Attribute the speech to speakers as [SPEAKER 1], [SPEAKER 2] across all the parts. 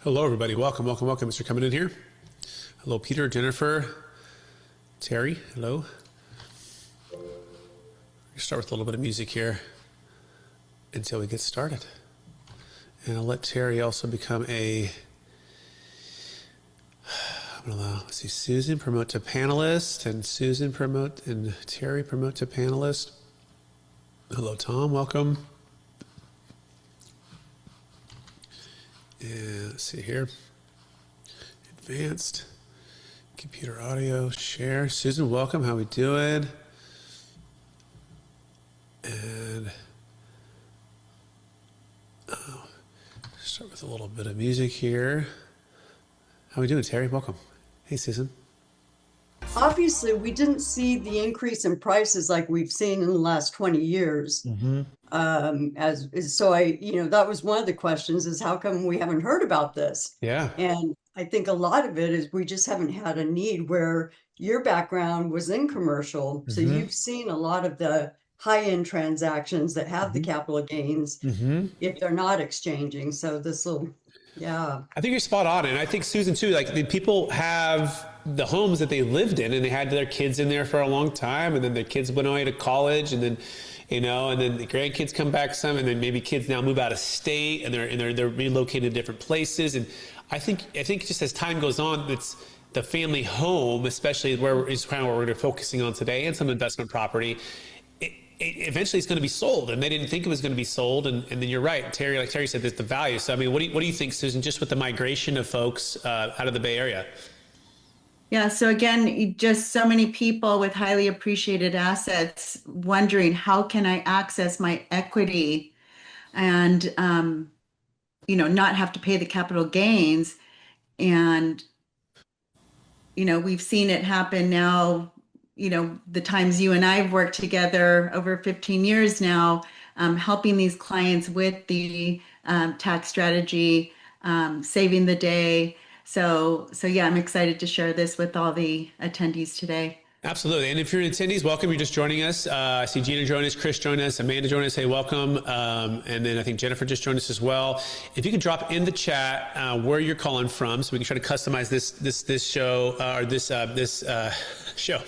[SPEAKER 1] Hello, everybody. Welcome, welcome, welcome. Mr. Coming in here. Hello, Peter, Jennifer, Terry. Hello. We'll start with a little bit of music here until we get started. And I'll let Terry also become I'm going to allow, let's see, Susan promote to panelist, and Susan promote, and Terry promote to panelist. Hello, Tom. Welcome. And let's see here. Advanced computer audio share. Susan, welcome. How we doing? And start with a little bit of music here. How we doing, Terry? Welcome. Hey, Susan.
[SPEAKER 2] Obviously, we didn't see the increase in prices like we've seen in the last 20 years.
[SPEAKER 1] Mm-hmm.
[SPEAKER 2] That was one of the questions is how come we haven't heard about this?
[SPEAKER 1] Yeah.
[SPEAKER 2] And I think a lot of it is we just haven't had a need where your background was in commercial. So you've seen a lot of the high-end transactions that have the capital gains if they're not exchanging. So yeah.
[SPEAKER 1] I think you're spot on. And I think, Susan, too, like the people have the homes that they lived in and they had their kids in there for a long time. And then their kids went away to college and then, and then the grandkids come back some, and then maybe kids now move out of state and they're relocated to different places. And I think just as time goes on, it's the family home, especially is kind of what we're focusing on today, and some investment property. Eventually it's going to be sold, and they didn't think it was going to be sold. And then you're right, Terry, like Terry said, there's the value. So, I mean, what do you think, Susan, just with the migration of folks out of the Bay Area?
[SPEAKER 3] Yeah. So again, just so many people with highly appreciated assets wondering, how can I access my equity and, not have to pay the capital gains. And, we've seen it happen now, the times you and I have worked together over 15 years now, helping these clients with the tax strategy, saving the day. So yeah, I'm excited to share this with all the attendees today.
[SPEAKER 1] Absolutely. And if you're attendees, welcome. You're just joining us. I see Gina join us, Chris join us, Amanda join us. Hey, welcome. And then I think Jennifer just joined us as well. If you could drop in the chat where you're calling from, so we can try to customize this show or this show.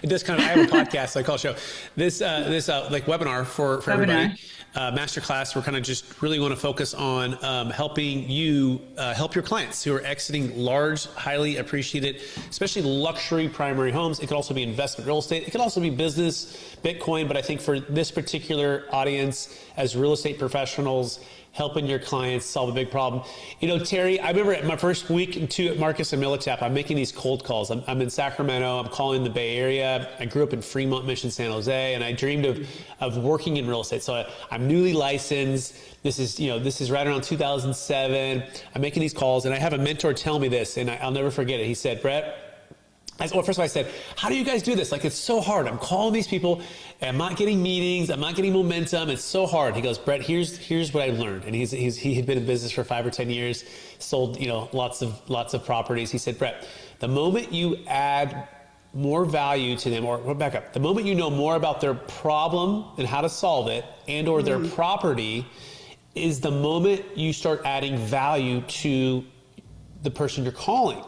[SPEAKER 1] It does kind of, I have a podcast, so I call it show. This like webinar for everybody. Masterclass, we're kind of just really want to focus on helping you help your clients who are exiting large, highly appreciated, especially luxury primary homes. It could also be investment real estate. It could also be business, Bitcoin. But I think for this particular audience, as real estate professionals, helping your clients solve a big problem. Terry, I remember at my first week and two at Marcus and Millitap, I'm making these cold calls. I'm in Sacramento. I'm calling the Bay Area. I grew up in Fremont, Mission, San Jose, and I dreamed of working in real estate. So I'm newly licensed. This is right around 2007. I'm making these calls, and I have a mentor tell me this, and I'll never forget it. He said, Brett, first of all, I said, how do you guys do this? Like, it's so hard. I'm calling these people, and I'm not getting meetings. I'm not getting momentum. It's so hard. He goes, Brett, here's what I learned. And he had been in business for 5 or 10 years, sold, lots of properties. He said, Brett, the moment you add more value to them, or back up, the moment you know more about their problem and how to solve it, and or their property, is the moment you start adding value to the person you're calling.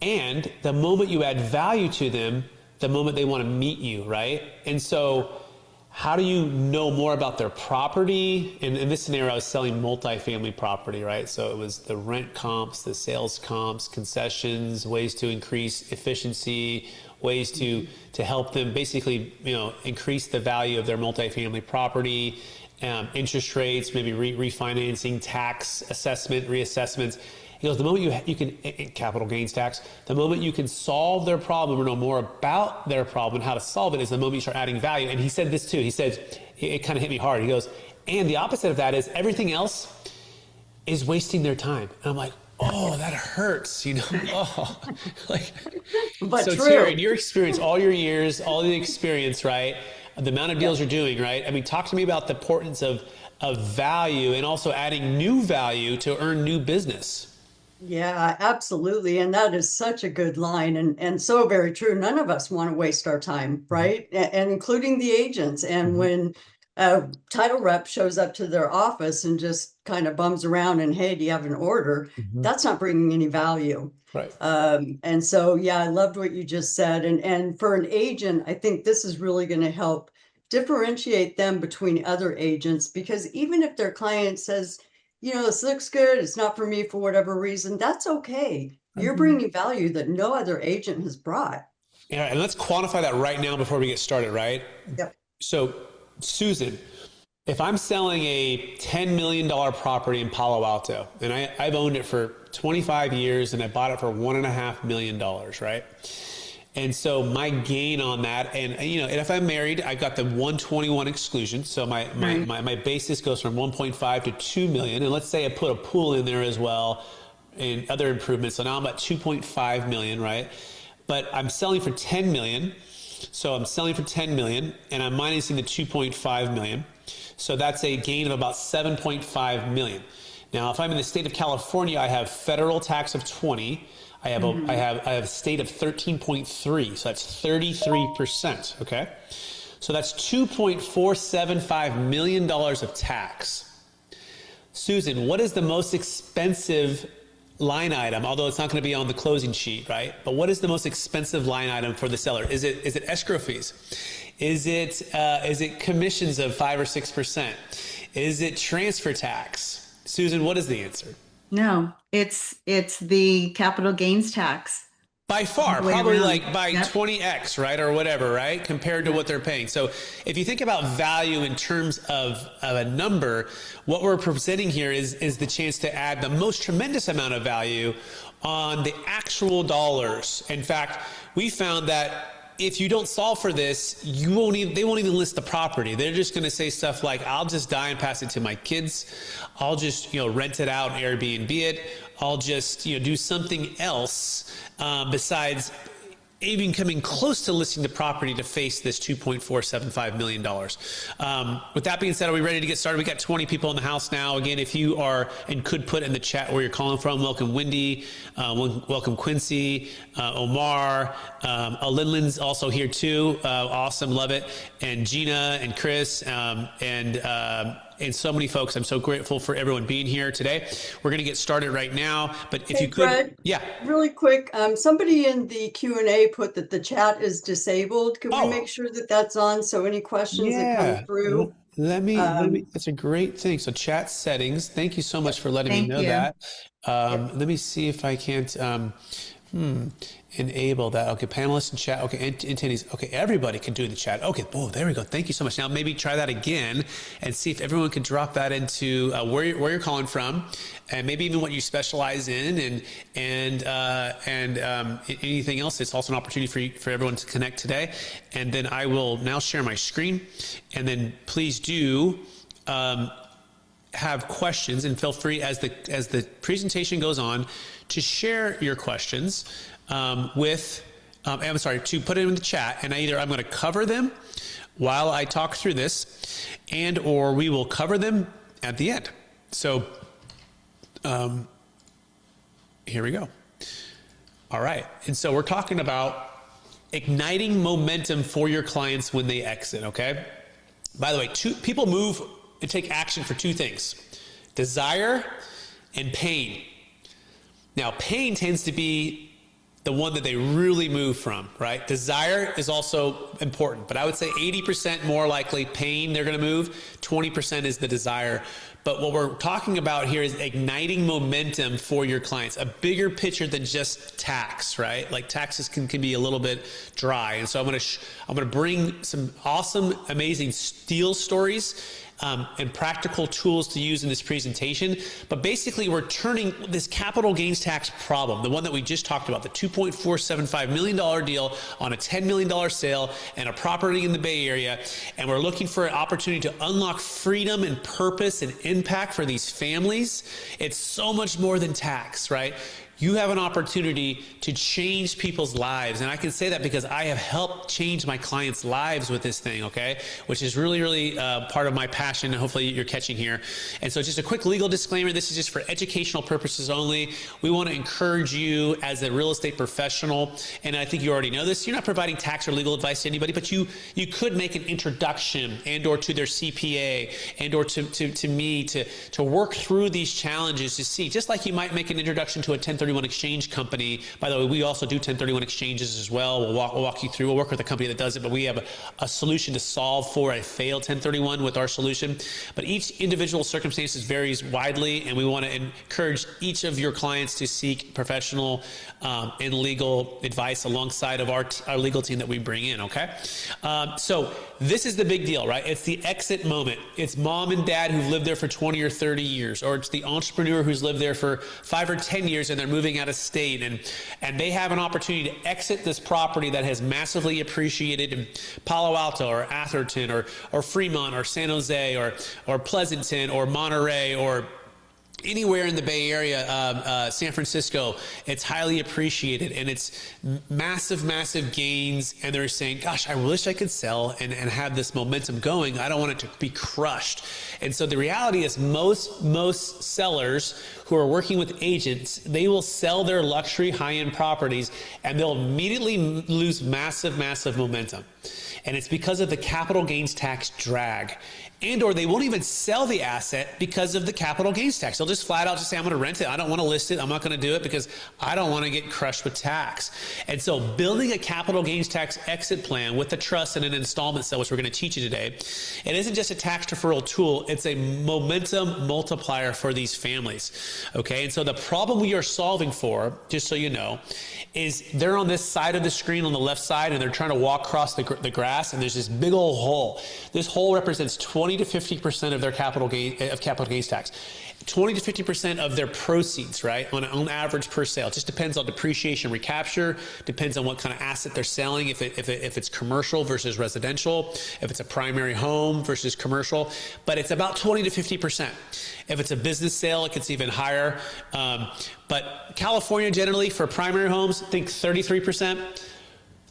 [SPEAKER 1] And the moment you add value to them, the moment they want to meet you, right? And so how do you know more about their property? And in this scenario, I was selling multifamily property, right? So it was the rent comps, the sales comps, concessions, ways to increase efficiency, ways to help them basically, increase the value of their multifamily property, interest rates, maybe refinancing, tax assessment, reassessments. He goes, the moment you can, capital gains tax, the moment you can solve their problem or know more about their problem and how to solve it is the moment you start adding value. And he said this too. He said, it kind of hit me hard. He goes, and the opposite of that is everything else is wasting their time. And I'm like, oh, that hurts, oh, like,
[SPEAKER 2] But
[SPEAKER 1] so
[SPEAKER 2] true.
[SPEAKER 1] Terry, in your experience, all your years, all the experience, right? The amount of deals you're doing, right? I mean, talk to me about the importance of value and also adding new value to earn new business.
[SPEAKER 2] Yeah, absolutely. And that is such a good line and so very true. None of us want to waste our time, right? And including the agents. And when a title rep shows up to their office and just kind of bums around and, hey, do you have an order? That's not bringing any value.
[SPEAKER 1] Right.
[SPEAKER 2] And so, yeah, I loved what you just said. And for an agent, I think this is really going to help differentiate them between other agents, because even if their client says, this looks good, it's not for me for whatever reason, that's okay. You're bringing value that no other agent has brought.
[SPEAKER 1] Yeah, and let's quantify that right now before we get started, right?
[SPEAKER 2] Yep.
[SPEAKER 1] So, Susan, if I'm selling a $10 million property in Palo Alto, and I've owned it for 25 years and I bought it for $1.5 million, right? And so my gain on that, and and if I'm married, I've got the 121 exclusion. So my basis goes from 1.5 to 2 million. And let's say I put a pool in there as well and other improvements. So now I'm at 2.5 million, right? But I'm selling for 10 million. So I'm selling for 10 million and I'm minusing the 2.5 million. So that's a gain of about 7.5 million. Now, if I'm in the state of California, I have federal tax of 20. I have a state of 13.3. So that's 33%. Okay. So that's $2.475 million of tax. Susan, what is the most expensive line item, although it's not going to be on the closing sheet, right? But what is the most expensive line item for the seller? Is it escrow fees? Is it commissions of 5 or 6%? Is it transfer tax? Susan, what is the answer?
[SPEAKER 3] No, it's the capital gains tax.
[SPEAKER 1] By far, probably
[SPEAKER 3] around.
[SPEAKER 1] like by 20x, right? Or whatever, right? Compared to what they're paying. So if you think about value in terms of a number, what we're presenting here is the chance to add the most tremendous amount of value on the actual dollars. In fact, we found that if you don't solve for this, they won't even list the property. They're just going to say stuff like, I'll just die and pass it to my kids. I'll just, rent it out and Airbnb it. I'll just, do something else besides even coming close to listing the property to face this $2.475 million. With that being said, are we ready to get started? We got 20 people in the house now. Again, if you are and could put in the chat where you're calling from, welcome Wendy, welcome Quincy, Omar, Alinlin's also here too. Awesome, love it. And Gina and Chris and so many folks. I'm so grateful for everyone being here today. We're going to get started right now, but if you could,
[SPEAKER 2] Brett,
[SPEAKER 1] yeah,
[SPEAKER 2] really quick. Somebody in the Q&A put that the chat is disabled. Can we make sure that that's on? So any questions that come through?
[SPEAKER 1] Let me, that's a great thing. So chat settings, thank you so much for letting me know that. Let me see if I can't, enable that. Okay, panelists and chat. Okay, attendees. Okay, everybody can do the chat. Okay, oh, there we go. Thank you so much. Now maybe try that again and see if everyone could drop that into where you're calling from, and maybe even what you specialize in, and anything else. It's also an opportunity for everyone to connect today. And then I will now share my screen, and then please do have questions, and feel free as the presentation goes on to share your questions to put it in the chat, and I'm going to cover them while I talk through this, or we will cover them at the end. So here we go. All right. And so we're talking about igniting momentum for your clients when they exit. Okay. By the way, people move and take action for two things: desire and pain. Now, pain tends to be the one that they really move from, right? Desire is also important, but I would say 80% more likely pain they're going to move, 20% is the desire. But what we're talking about here is igniting momentum for your clients, a bigger picture than just tax, right? Like taxes can be a little bit dry. And so I'm going to bring some awesome, amazing deal stories and practical tools to use in this presentation. But basically, we're turning this capital gains tax problem, the one that we just talked about, the $2.475 million deal on a $10 million sale and a property in the Bay Area, and we're looking for an opportunity to unlock freedom and purpose and impact for these families. It's so much more than tax, right? you have an opportunity to change people's lives. And I can say that because I have helped change my clients' lives with this thing, okay? Which is really, really part of my passion, and hopefully you're catching here. And so just a quick legal disclaimer, this is just for educational purposes only. We want to encourage you as a real estate professional, and I think you already know this, you're not providing tax or legal advice to anybody, but you could make an introduction and or to their CPA and or to me to work through these challenges to see, just like you might make an introduction to a 1031 exchange company. By the way, we also do 1031 exchanges as well. We'll walk you through. We'll work with a company that does it, but we have a solution to solve for a failed 1031 with our solution. But each individual circumstances varies widely, and we want to encourage each of your clients to seek professional and legal advice alongside of our legal team that we bring in, okay? So this is the big deal, right? It's the exit moment. It's mom and dad who've lived there for 20 or 30 years, or it's the entrepreneur who's lived there for 5 or 10 years and they're moving out of state, and they have an opportunity to exit this property that has massively appreciated in Palo Alto or Atherton or Fremont or San Jose or Pleasanton or Monterey or anywhere in the Bay Area, San Francisco. It's highly appreciated, and it's massive, massive gains. And they're saying, gosh, I wish I could sell and have this momentum going. I don't want it to be crushed. And so the reality is most sellers who are working with agents, they will sell their luxury high-end properties and they'll immediately lose massive, massive momentum. And it's because of the capital gains tax drag. And or they won't even sell the asset because of the capital gains tax. They'll just flat out just say, I'm going to rent it. I don't want to list it. I'm not going to do it because I don't want to get crushed with tax. And so building a capital gains tax exit plan with a trust and an installment sale, which we're going to teach you today, it isn't just a tax deferral tool. It's a momentum multiplier for these families. Okay. And so the problem we are solving for, just so you know, is they're on this side of the screen on the left side and they're trying to walk across the grass, and there's this big old hole. This hole represents 20 to 50% of their capital gains tax, 20 to 50% of their proceeds, right? On average per sale. It just depends on depreciation recapture, depends on what kind of asset they're selling, if it's commercial versus residential, if it's a primary home versus commercial, but it's about 20 to 50%. If it's a business sale, it gets even higher. But California generally for primary homes, think 33%.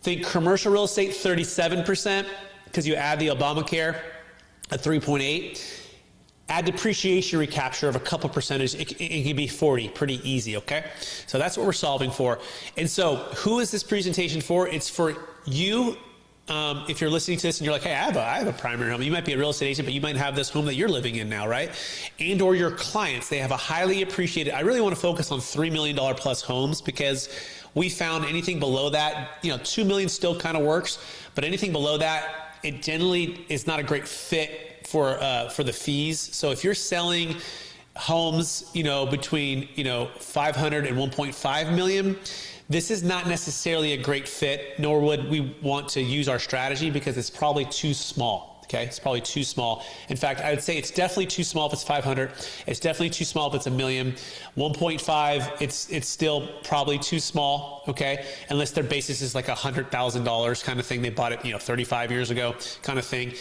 [SPEAKER 1] Think commercial real estate, 37%, because you add the Obamacare at 3.8. Add depreciation recapture of a couple percentage, it can be 40, pretty easy, okay? So that's what we're solving for. And so who is this presentation for? It's for you. If you're listening to this and you're like, hey, I have a primary home. You might be a real estate agent, but you might have this home that you're living in now, right? And or your clients, they have a highly appreciated, I really want to focus on $3 million plus homes, because we found anything below that, $2 million still kind of works, but anything below that, it generally is not a great fit for the fees. So if you're selling homes, between, 500 and 1.5 million, this is not necessarily a great fit, nor would we want to use our strategy, because it's probably too small. Okay, it's probably too small. In fact, I would say it's definitely too small if it's 500. It's definitely too small if it's $1 million. 1.5, it's still probably too small. Okay, unless their basis is like $100,000 kind of thing. They bought it, 35 years ago, kind of thing.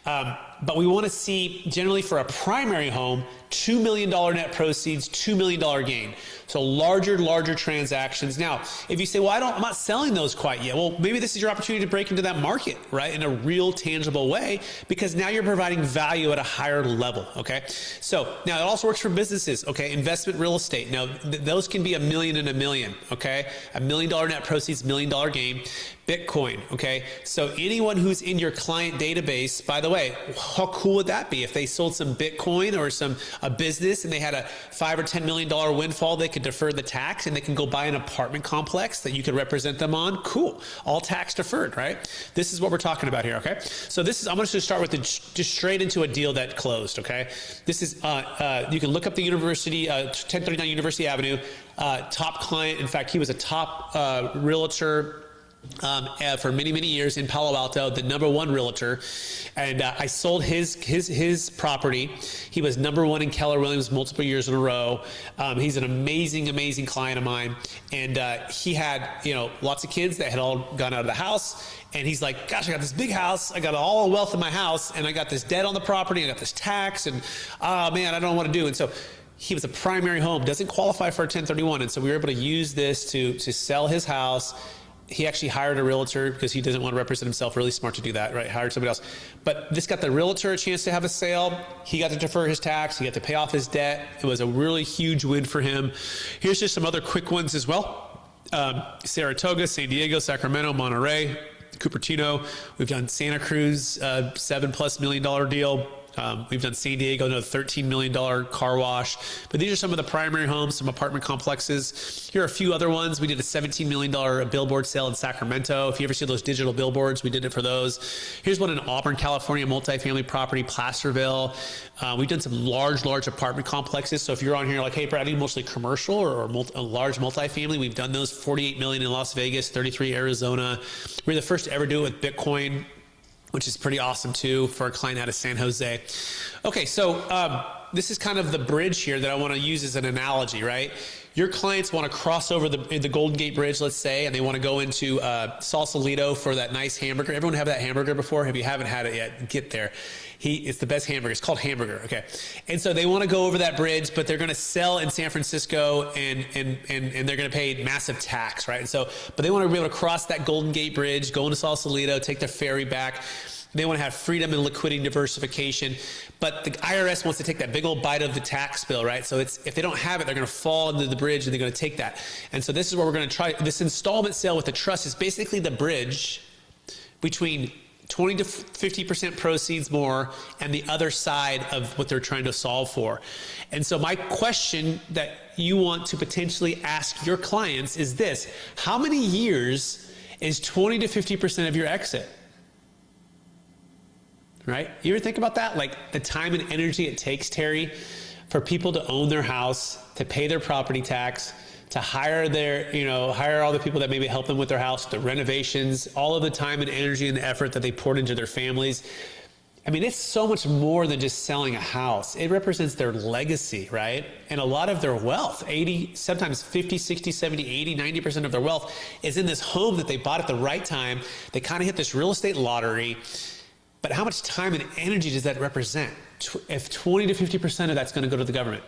[SPEAKER 1] But we want to see generally for a primary home, $2 million net proceeds, $2 million gain. So larger transactions. Now, if you say, well, I'm not selling those quite yet. Well, maybe this is your opportunity to break into that market, right? In a real tangible way, because now you're providing value at a higher level. Okay. So now it also works for businesses. Okay. Investment real estate. Now those can be $1 million and $1 million. Okay. $1 million net proceeds, $1 million gain. Bitcoin, okay? So anyone who's in your client database, by the way, how cool would that be if they sold some Bitcoin or a business and they had a $5 or $10 million windfall, they could defer the tax and they can go buy an apartment complex that you could represent them on? Cool. All tax deferred, right? This is what we're talking about here, okay? So I'm going to start with just straight into a deal that closed, okay? This is, you can look up the university, 1039 University Avenue, top client. In fact, he was a top realtor for many years in Palo Alto, the #1 realtor, and I sold his property. He was #1 in Keller Williams multiple years in a row. He's an amazing client of mine, and he had lots of kids that had all gone out of the house. And he's like, gosh, I got this big house. I got all the wealth in my house, and I got this debt on the property. I got this tax, and oh man, I don't know what to do. And so he was a primary home, doesn't qualify for a 1031. And so we were able to use this to sell his house. He actually hired a realtor because he doesn't want to represent himself. Really smart to do that, right? Hired somebody else. But this got the realtor a chance to have a sale. He got to defer his tax. He got to pay off his debt. It was a really huge win for him. Here's just some other quick ones as well. Saratoga, San Diego, Sacramento, Monterey, Cupertino. We've done Santa Cruz, $7+ million deal. We've done San Diego, another $13 million car wash. But these are some of the primary homes, some apartment complexes. Here are a few other ones. We did a $17 million billboard sale in Sacramento. If you ever see those digital billboards, we did it for those. Here's one in Auburn, California, multifamily property, Placerville. We've done some large apartment complexes. So if you're on here like, hey, Brad, I need mostly commercial or a large multifamily, we've done those. 48 million in Las Vegas, 33 Arizona. We're the first to ever do it with Bitcoin, which is pretty awesome too for a client out of San Jose. Okay, so this is kind of the bridge here that I want to use as an analogy, right? Your clients want to cross over the Golden Gate Bridge, let's say, and they want to go into Sausalito for that nice hamburger. Everyone have that hamburger before? If you haven't had it yet, get there. It's the best hamburger. It's called Hamburger, okay? And so they want to go over that bridge, but they're going to sell in San Francisco and they're going to pay massive tax, right? And so, but they want to be able to cross that Golden Gate Bridge, go into Sausalito, take the ferry back. They want to have freedom and liquidity diversification, but the IRS wants to take that big old bite of the tax bill, right? So if they don't have it, they're going to fall into the bridge and they're going to take that. And so this is what we're going to try. This installment sale with the trust is basically the bridge between 20 to 50% proceeds more and the other side of what they're trying to solve for. And so my question that you want to potentially ask your clients is this: how many years is 20 to 50% of your exit? Right? You ever think about that? Like the time and energy it takes, Terry, for people to own their house, to pay their property tax, to hire hire all the people that maybe help them with their house, the renovations, all of the time and energy and the effort that they poured into their families. I mean, it's so much more than just selling a house. It represents their legacy, right? And a lot of their wealth, 80, sometimes 50, 60, 70, 80, 90% of their wealth is in this home that they bought at the right time. They kind of hit this real estate lottery. But how much time and energy does that represent? If 20 to 50% of that's going to go to the government.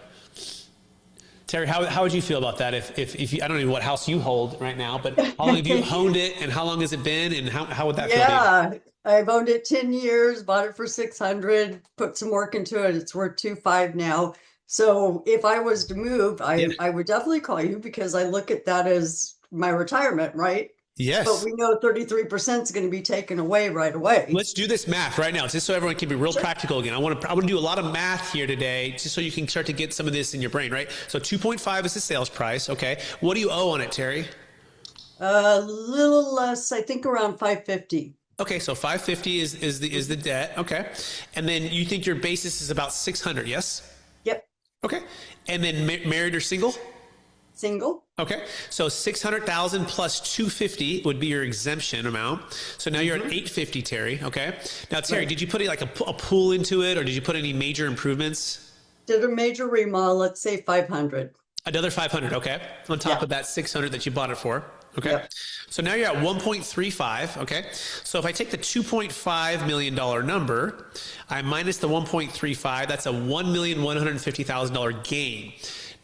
[SPEAKER 1] Terry, how would you feel about that? If you, I don't know what house you hold right now, but how long have you owned it and how long has it been and how would that feel?
[SPEAKER 2] Yeah, I've owned it 10 years, bought it for 600, put some work into it. It's worth 2.5 now. So if I was to move, I would definitely call you because I look at that as my retirement, right?
[SPEAKER 1] Yes.
[SPEAKER 2] But we know 33% is going to be taken away right away.
[SPEAKER 1] Let's do this math right now, just so everyone can be real practical again. I want to do a lot of math here today, just so you can start to get some of this in your brain, right? So 2.5 is the sales price. Okay. What do you owe on it, Terry?
[SPEAKER 2] A little less, I think around 550.
[SPEAKER 1] Okay. So 550 is the debt. Okay. And then you think your basis is about 600. Yes.
[SPEAKER 2] Yep.
[SPEAKER 1] Okay. And then married or single?
[SPEAKER 2] Single.
[SPEAKER 1] Okay, so 600,000 plus 250 would be your exemption amount. So now you're at 850, Terry. Okay. Now, Terry,
[SPEAKER 2] Right.
[SPEAKER 1] did you put like a pool into it, or did you put any major improvements?
[SPEAKER 2] Did a major remodel, let's say 500.
[SPEAKER 1] Another 500. Okay, on top of that 600 that you bought it for. Okay.
[SPEAKER 2] Yep.
[SPEAKER 1] So now you're at 1.35. Okay. So if I take the $2.5 million number, I minus the 1.35, that's a $1,150,000 gain.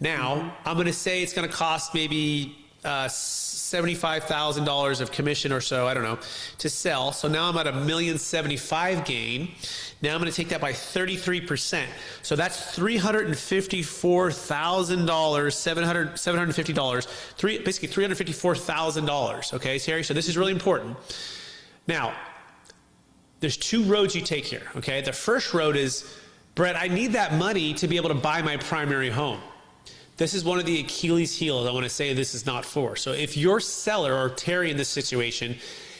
[SPEAKER 1] Now, I'm going to say it's going to cost maybe $75,000 of commission or so, I don't know, to sell. So now I'm at $1,075,000 gain. Now I'm going to take that by 33%. So that's $354,000, $750, basically $354,000. Okay, Terry? So this is really important. Now, there's two roads you take here. Okay, the first road is, Brett, I need that money to be able to buy my primary home. This is one of the Achilles heels I want to say this is not for. So if your seller, or Terry in this situation,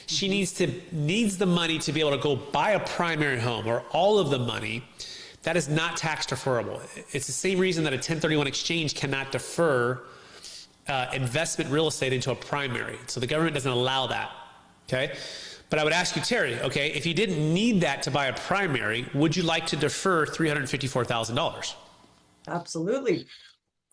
[SPEAKER 1] she needs the money to be able to go buy a primary home, or all of the money, that is not tax deferrable. It's the same reason that a 1031 exchange cannot defer investment real estate into a primary. So the government doesn't allow that. Okay. But I would ask you, Terry, okay, if you didn't need that to buy a primary, would you like to defer $354,000?
[SPEAKER 2] Absolutely.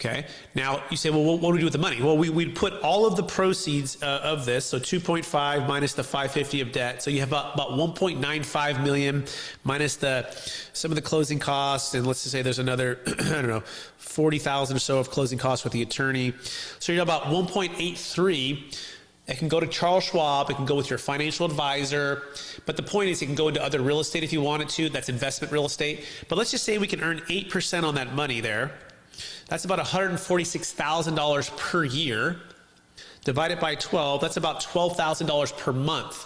[SPEAKER 1] Okay. Now you say, well, what do we do with the money? Well, we'd put all of the proceeds of this. So 2.5 minus the 550 of debt. So you have about 1.95 million minus some of the closing costs. And let's just say there's another, I don't know, 40,000 or so of closing costs with the attorney. So you're about 1.83. It can go to Charles Schwab. It can go with your financial advisor. But the point is it can go into other real estate if you want it to. That's investment real estate. But let's just say we can earn 8% on that money there. That's about $146,000 per year. Divided by 12, that's about $12,000 per month.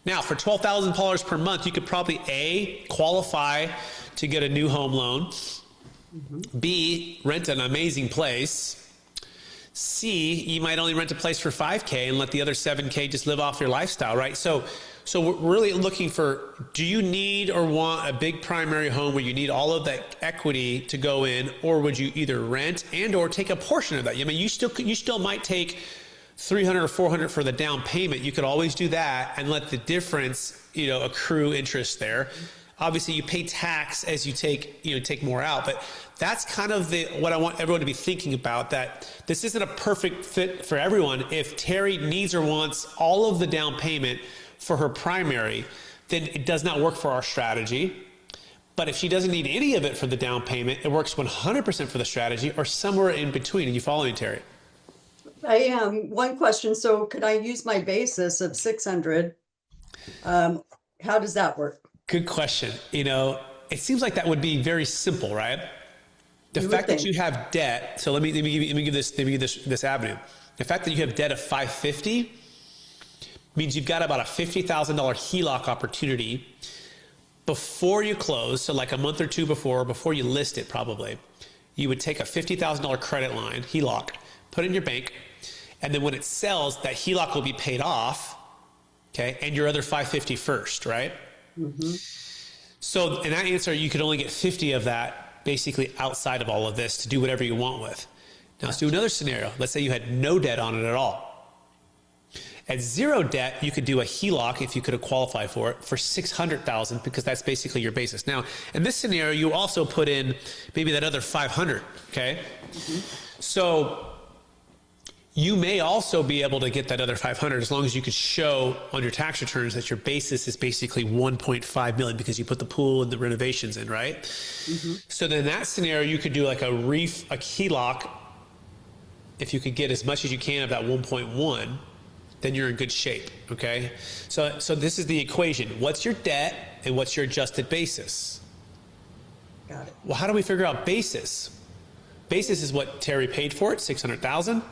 [SPEAKER 1] Now, for $12,000 per month, you could probably A, qualify to get a new home loan. B, rent an amazing place. C, you might only rent a place for $5K and let the other $7K just live off your lifestyle, right? So we're really looking for, do you need or want a big primary home where you need all of that equity to go in, or would you either rent and or take a portion of that? I mean, you still might take $300 or $400 for the down payment. You could always do that and let the difference, accrue interest there. Obviously, you pay tax as you take more out, but that's kind of what I want everyone to be thinking about, that this isn't a perfect fit for everyone. If Terry needs or wants all of the down payment for her primary, then it does not work for our strategy. But if she doesn't need any of it for the down payment, it works 100% for the strategy, or somewhere in between. Are you following, Terry?
[SPEAKER 2] I am. One question. So could I use my basis of 600? How does that work?
[SPEAKER 1] Good question. It seems like that would be very simple, right? The fact that you have debt. So let me give this avenue. The fact that you have debt of 550 means you've got about a $50,000 HELOC opportunity before you close. So like a month or two before you list it, probably you would take a $50,000 credit line HELOC, put it in your bank, and then when it sells, that HELOC will be paid off. Okay, and your other 550 first, right? Mm-hmm. So in that answer, you could only get 50 of that basically outside of all of this to do whatever you want with. Now let's do another scenario. Let's say you had no debt on it at all. At zero debt, you could do a HELOC if you could have qualified for it for $600,000, because that's basically your basis. Now, in this scenario, you also put in maybe that other 500. Okay, so you may also be able to get that other 500 as long as you could show on your tax returns that your basis is basically 1.5 million because you put the pool and the renovations in, right? So then in that scenario, you could do like a HELOC. If you could get as much as you can of that 1.1, then you're in good shape, okay? So this is the equation. What's your debt and what's your adjusted basis?
[SPEAKER 2] Got it.
[SPEAKER 1] Well, how do we figure out basis? Basis is what Terry paid for it, $600,000.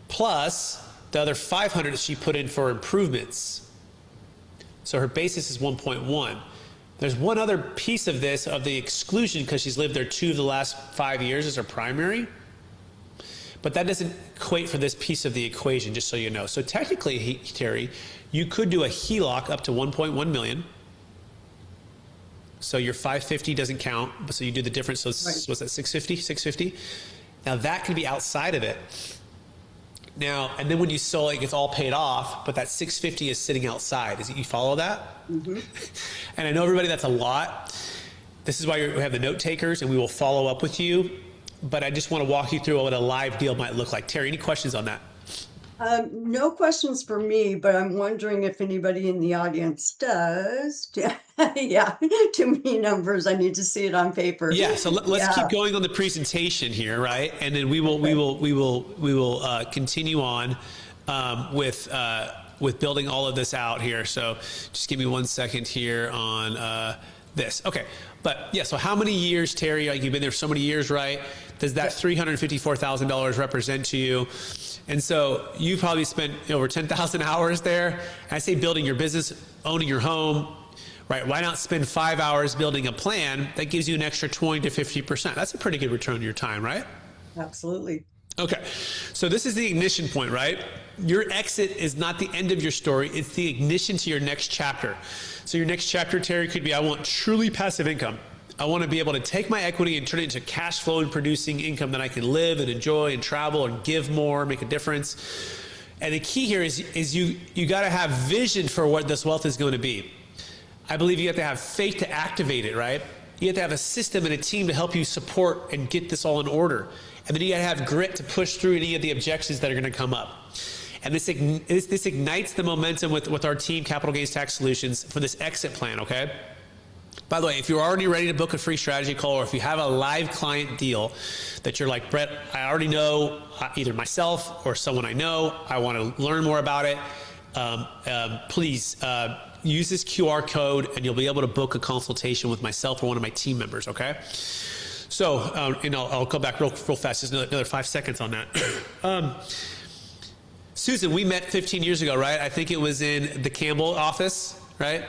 [SPEAKER 1] Plus the other 500 that she put in for improvements. So her basis is 1.1. There's one other piece of this, of the exclusion, because she's lived there 2 of the last 5 years as her primary. But that doesn't equate for this piece of the equation, just so you know. So technically, Terry, you could do a HELOC up to 1.1 million. So your 550 doesn't count, so you do the difference. So what's that, 650? Now that can be outside of it. Now, and then when you sell it, it gets all paid off, but that 650 is sitting outside. You follow that? And I know everybody, that's a lot. This is why we have the note takers, and we will follow up with you. But I just want to walk you through what a live deal might look like. Terry, any questions on that?
[SPEAKER 2] No questions for me, but I'm wondering if anybody in the audience does. Yeah, too many numbers. I need to see it on paper.
[SPEAKER 1] Yeah, so let's keep going on the presentation here, right? And then we will continue on with building all of this out here. So just give me 1 second here on this. Okay, but yeah. So how many years, Terry? You've been there so many years, right? Does that $354,000 represent to you? And so you've probably spent over 10,000 hours there. I say building your business, owning your home, right? Why not spend 5 hours building a plan that gives you an extra 20 to 50%? That's a pretty good return on your time, right?
[SPEAKER 2] Absolutely.
[SPEAKER 1] Okay. So this is the ignition point, right? Your exit is not the end of your story. It's the ignition to your next chapter. So your next chapter, Terry, could be, I want truly passive income. I want to be able to take my equity and turn it into cash flow and producing income that I can live and enjoy and travel and give more, make a difference. And the key here is you got to have vision for what this wealth is going to be. I believe you have to have faith to activate it, right? You have to have a system and a team to help you support and get this all in order. And then you got to have grit to push through any of the objections that are going to come up. And this ignites the momentum with our team, Capital Gains Tax Solutions, for this exit plan, okay? By the way, if you're already ready to book a free strategy call, or if you have a live client deal that you're like, Brett, I already know either myself or someone I know, I want to learn more about it, please use this QR code and you'll be able to book a consultation with myself or one of my team members, okay? So, and I'll go back real fast, just another 5 seconds on that. Susan, we met 15 years ago, right? I think it was in the Campbell office, right?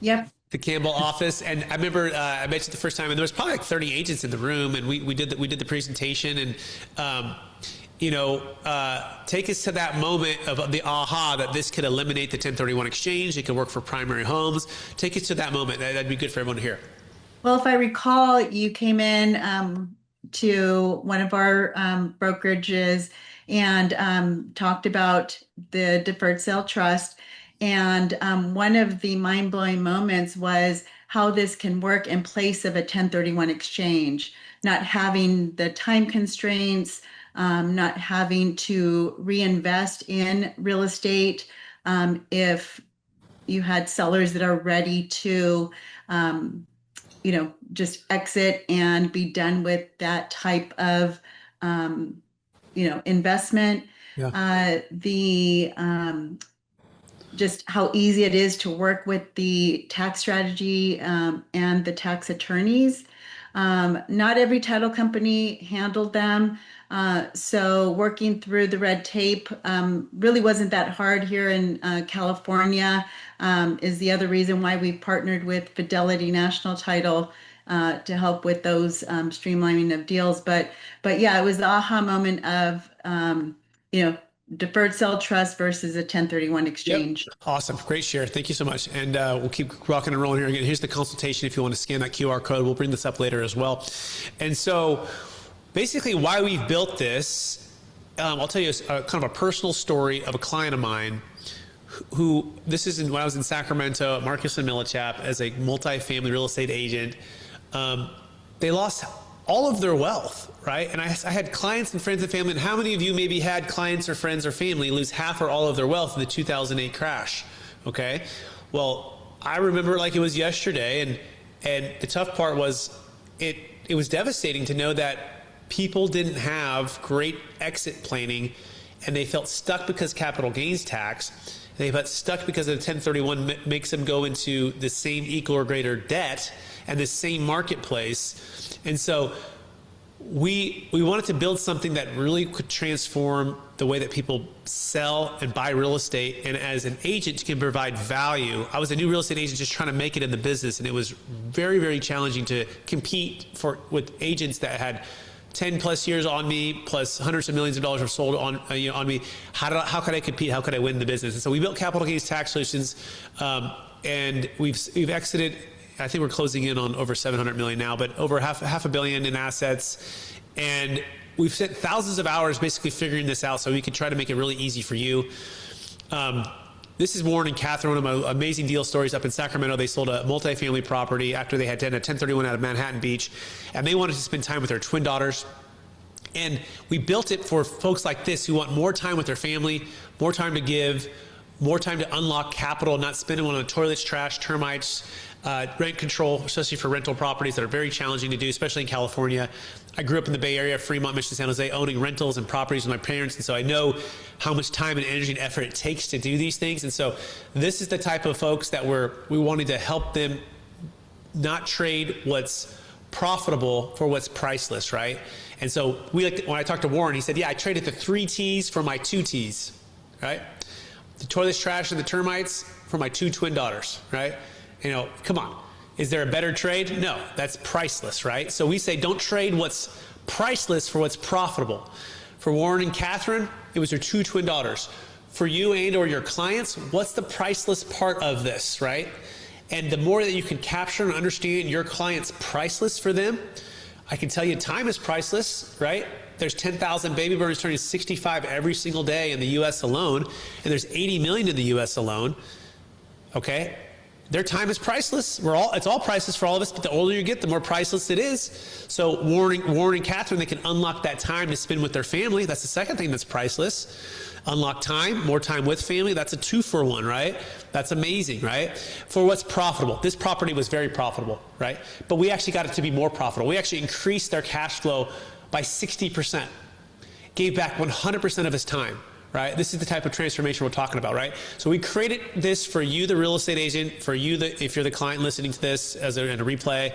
[SPEAKER 3] Yep.
[SPEAKER 1] The Campbell office. And I remember I met you the first time, and there was probably like 30 agents in the room, and we did the presentation, and take us to that moment of the aha that this could eliminate the 1031 exchange. It could work for primary homes. Take us to that moment. That'd be good for everyone to hear.
[SPEAKER 3] Well, if I recall, you came in to one of our brokerages and talked about the Deferred Sales Trust. And one of the mind-blowing moments was how this can work in place of a 1031 exchange, not having the time constraints, not having to reinvest in real estate. If you had sellers that are ready to, just exit and be done with that type of, investment. Yeah. Just how easy it is to work with the tax strategy and the tax attorneys. Not every title company handled them. So working through the red tape really wasn't that hard here in California, is the other reason why we partnered with Fidelity National Title to help with those streamlining of deals. But yeah, it was the aha moment of, Deferred Sale Trust versus a 1031 exchange.
[SPEAKER 1] Yep. Awesome. Great share. Thank you so much. And we'll keep rocking and rolling here. Again, here's the consultation if you want to scan that QR code. We'll bring this up later as well. And so basically why we've built this, I'll tell you kind of a personal story of a client of mine who, this is when I was in Sacramento, Marcus and Millichap, as a multifamily real estate agent. They lost all of their wealth, right? And I had clients and friends and family. And how many of you maybe had clients or friends or family lose half or all of their wealth in the 2008 crash? Okay. Well, I remember it like it was yesterday. And the tough part was it was devastating to know that people didn't have great exit planning, and they felt stuck because capital gains tax. They felt stuck because the 1031 makes them go into the same equal or greater debt and the same marketplace. And so we wanted to build something that really could transform the way that people sell and buy real estate. And as an agent, you can provide value. I was a new real estate agent just trying to make it in the business. And it was very, very challenging to compete with agents that had 10 plus years on me, plus hundreds of millions of dollars were sold on me. How could I compete? How could I win the business? And so we built Capital Gains Tax Solutions, and we've exited. I think we're closing in on over 700 million now, but over half a billion in assets. And we've spent thousands of hours basically figuring this out so we can try to make it really easy for you. This is Warren and Catherine, one of my amazing deal stories up in Sacramento. They sold a multifamily property after they had done a 1031 out of Manhattan Beach, and they wanted to spend time with their twin daughters. And we built it for folks like this who want more time with their family, more time to give, more time to unlock capital, not spending on toilets, trash, termites, rent control, especially for rental properties that are very challenging to do, especially in California. I grew up in the Bay Area, Fremont, Mission, San Jose, owning rentals and properties with my parents. And so I know how much time and energy and effort it takes to do these things. And so this is the type of folks that we wanted to help them not trade what's profitable for what's priceless, right? And so when I talked to Warren, he said, yeah, I traded the 3 T's for my 2 T's, right? The toilets, trash, and the termites for my 2 twin daughters, right? Come on. Is there a better trade? No, that's priceless, right? So we say don't trade what's priceless for what's profitable. For Warren and Catherine, it was their 2 twin daughters. For you and or your clients, what's the priceless part of this, right? And the more that you can capture and understand your client's priceless for them, I can tell you time is priceless, right? There's 10,000 baby boomers turning 65 every single day in the U.S. alone, and there's 80 million in the U.S. alone, okay? Their time is priceless. It's all priceless for all of us, but the older you get, the more priceless it is. So Warren and Catherine, they can unlock that time to spend with their family. That's the second thing that's priceless. Unlock time, more time with family. That's a 2-for-1, right? That's amazing, right? For what's profitable. This property was very profitable, right? But we actually got it to be more profitable. We actually increased their cash flow by 60%. Gave back 100% of his time. Right? This is the type of transformation we're talking about, right? So we created this for you, the real estate agent, for you, if you're the client listening to this in a replay,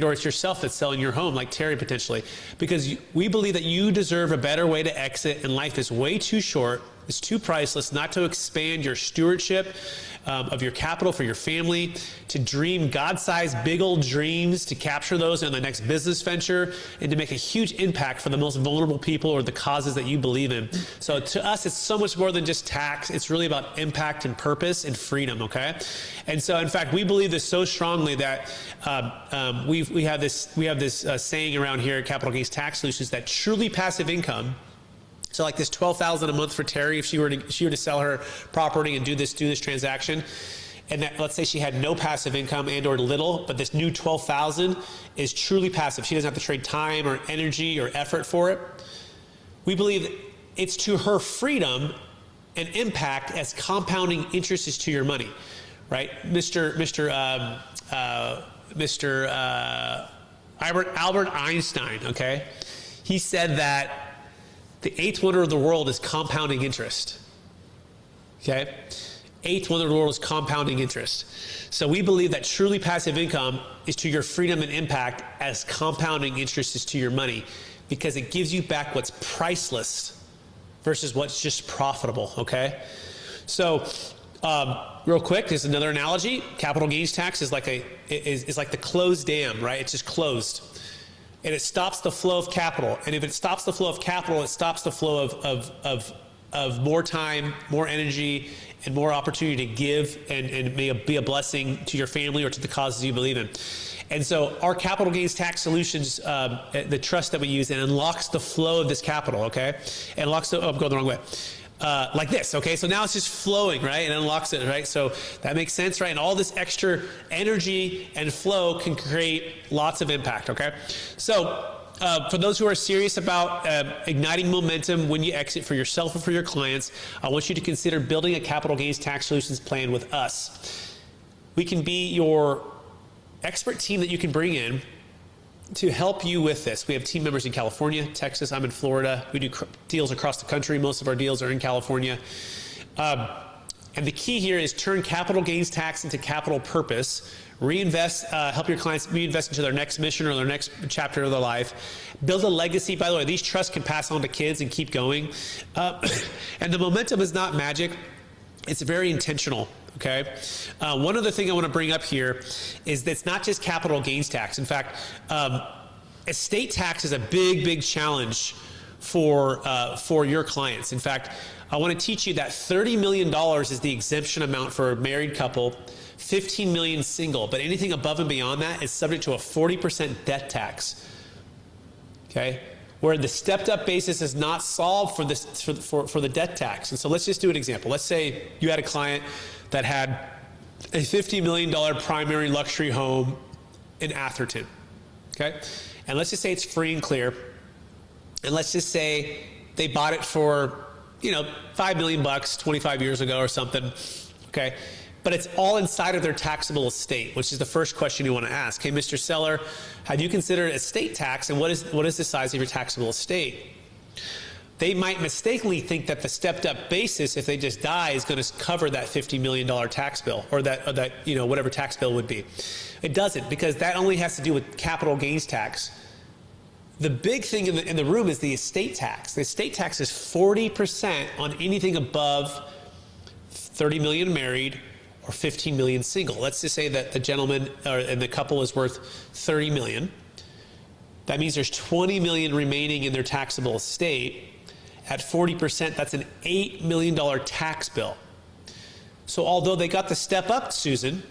[SPEAKER 1] or it's yourself that's selling your home, like Terry potentially, because we believe that you deserve a better way to exit, and life is way too short. It's too priceless not to expand your stewardship of your capital for your family, to dream God-sized big old dreams, to capture those in the next business venture, and to make a huge impact for the most vulnerable people or the causes that you believe in. So to us, it's so much more than just tax. It's really about impact and purpose and freedom, okay? And so, in fact, we believe this so strongly that we have this saying around here at Capital Gains Tax Solutions that truly passive income. So like this $12,000 a month for Terry, if she were to sell her property and do this transaction, and that, let's say she had no passive income and or little, but this new $12,000 is truly passive. She doesn't have to trade time or energy or effort for it. We believe it's to her freedom and impact as compounding interest is to your money, right? Albert Einstein, okay? He said that the 8th wonder of the world is compounding interest. Okay? 8th wonder of the world is compounding interest. So we believe that truly passive income is to your freedom and impact as compounding interest is to your money, because it gives you back what's priceless versus what's just profitable, okay? So real quick, there's another analogy. Capital gains tax is like the closed dam, right? It's just closed. And it stops the flow of capital. And if it stops the flow of capital, it stops the flow of more time, more energy, and more opportunity to give and may be a blessing to your family or to the causes you believe in. And so our capital gains tax solutions, the trust that we use, it unlocks the flow of this capital, okay? It unlocks I'm going the wrong way. Like this, okay? So now it's just flowing, right? And unlocks it, right? So that makes sense, right? And all this extra energy and flow can create lots of impact, okay? So for those who are serious about igniting momentum when you exit for yourself and for your clients, I want you to consider building a capital gains tax solutions plan with us. We can be your expert team that you can bring in to help you with this. We have team members in California, Texas. I'm in Florida. We do deals across the country. Most of our deals are in California. And the key here is turn capital gains tax into capital purpose. Reinvest, help your clients reinvest into their next mission or their next chapter of their life. Build a legacy. By the way, these trusts can pass on to kids and keep going. And the momentum is not magic. It's very intentional. Okay. One other thing I want to bring up here is that it's not just capital gains tax. In fact, estate tax is a big challenge for your clients. In fact, I want to teach you that $30 million is the exemption amount for a married couple, $15 million single, but anything above and beyond that is subject to a 40% death tax. Okay. Where the stepped up basis is not solved for this for the death tax. And so let's just do an example. Let's say you had a client that had a $50 million primary luxury home in Atherton, okay? And let's just say it's free and clear. And let's just say they bought it for, $5 million 25 years ago or something, okay? But it's all inside of their taxable estate, which is the first question you want to ask. Hey, Mr. Seller, have you considered estate tax, and what is the size of your taxable estate? They might mistakenly think that the stepped up basis, if they just die, is going to cover that $50 million tax bill or that whatever tax bill would be. It doesn't, because that only has to do with capital gains tax. The big thing in the room is the estate tax. The estate tax is 40% on anything above 30 million married or 15 million single. Let's just say that the gentleman and the couple is worth 30 million. That means there's 20 million remaining in their taxable estate. At 40%, that's an $8 million tax bill. So although they got the step up, Susan,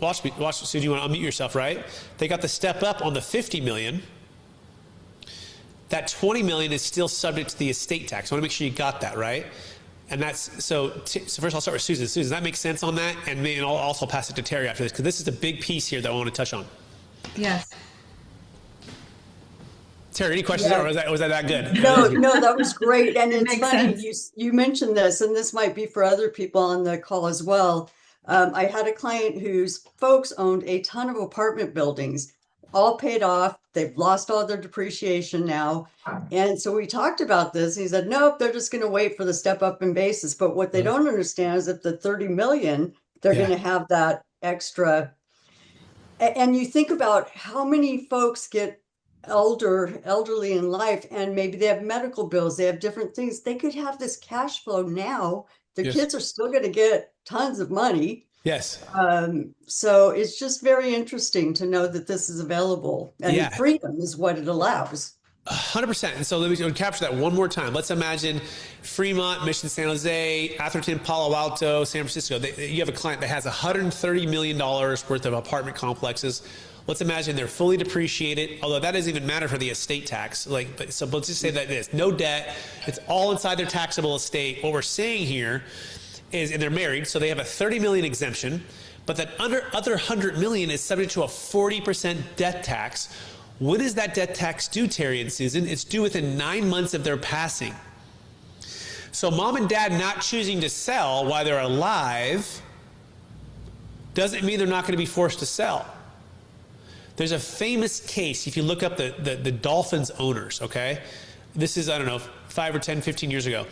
[SPEAKER 1] watch, Susan, you want to unmute yourself, right? They got the step up on the 50 million. That 20 million is still subject to the estate tax. I want to make sure you got that, right? And that's, so first I'll start with Susan. Susan, does that make sense on that? And then I'll also pass it to Terry after this, because this is a big piece here that I want to touch on.
[SPEAKER 3] Yes.
[SPEAKER 1] Terry, any questions there, or was that good?
[SPEAKER 2] No, that was great. And it's
[SPEAKER 3] makes
[SPEAKER 2] funny,
[SPEAKER 3] sense.
[SPEAKER 2] you mentioned this, and this might be for other people on the call as well. I had a client whose folks owned a ton of apartment buildings, all paid off. They've lost all their depreciation now. And so we talked about this. He said, nope, they're just going to wait for the step up in basis. But what they don't understand is if the 30 million, they're going to have that extra. And you think about how many folks get elderly in life, and maybe they have medical bills, they have different things. They could have this cash flow now. The kids are still going to get tons of money.
[SPEAKER 1] Yes.
[SPEAKER 2] So it's just very interesting to know that this is available, and freedom is what it allows.
[SPEAKER 1] 100%. And so let me capture that one more time. Let's imagine Fremont, Mission San Jose, Atherton, Palo Alto, San Francisco. You have a client that has $130 million worth of apartment complexes. Let's imagine they're fully depreciated, although that doesn't even matter for the estate tax. So let's just say that this, no debt, it's all inside their taxable estate. What we're saying here is, and they're married, so they have a 30 million exemption, but that other 100 million is subject to a 40% death tax. When is that death tax due, Terry and Susan? It's due within 9 months of their passing. So mom and dad not choosing to sell while they're alive doesn't mean they're not going to be forced to sell. There's a famous case, if you look up the Dolphins owners, okay? This is, I don't know, 5 or 10, 15 years ago.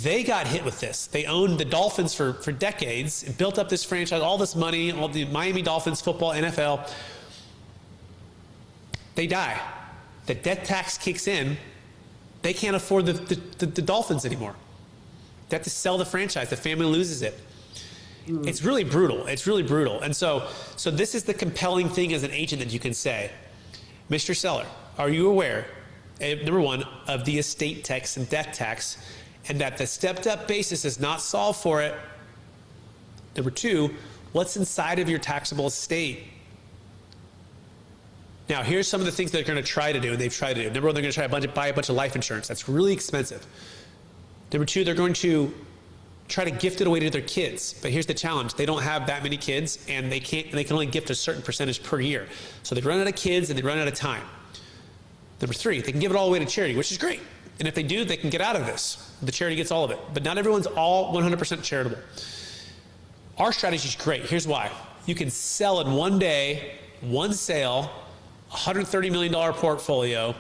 [SPEAKER 1] They got hit with this. They owned the Dolphins for decades, built up this franchise, all this money, all the Miami Dolphins, football, NFL. They die. The death tax kicks in. They can't afford the Dolphins anymore. They have to sell the franchise. The family loses it. It's really brutal. It's really brutal. And so this is the compelling thing as an agent that you can say, Mr. Seller, are you aware, number one, of the estate tax and death tax, and that the stepped up basis does not solve for it? Number two, what's inside of your taxable estate? Now, here's some of the things they're going to try to do, and they've tried to do. Number one, they're going to try to buy a bunch of life insurance. That's really expensive. Number two, they're going to try to gift it away to their kids. But here's the challenge. They don't have that many kids, and they can only gift a certain percentage per year. So they run out of kids and they run out of time. Number three, they can give it all away to charity, which is great. And if they do, they can get out of this. The charity gets all of it. But not everyone's all 100% charitable. Our strategy is great. Here's why. You can sell in one day, one sale, $130 million portfolio,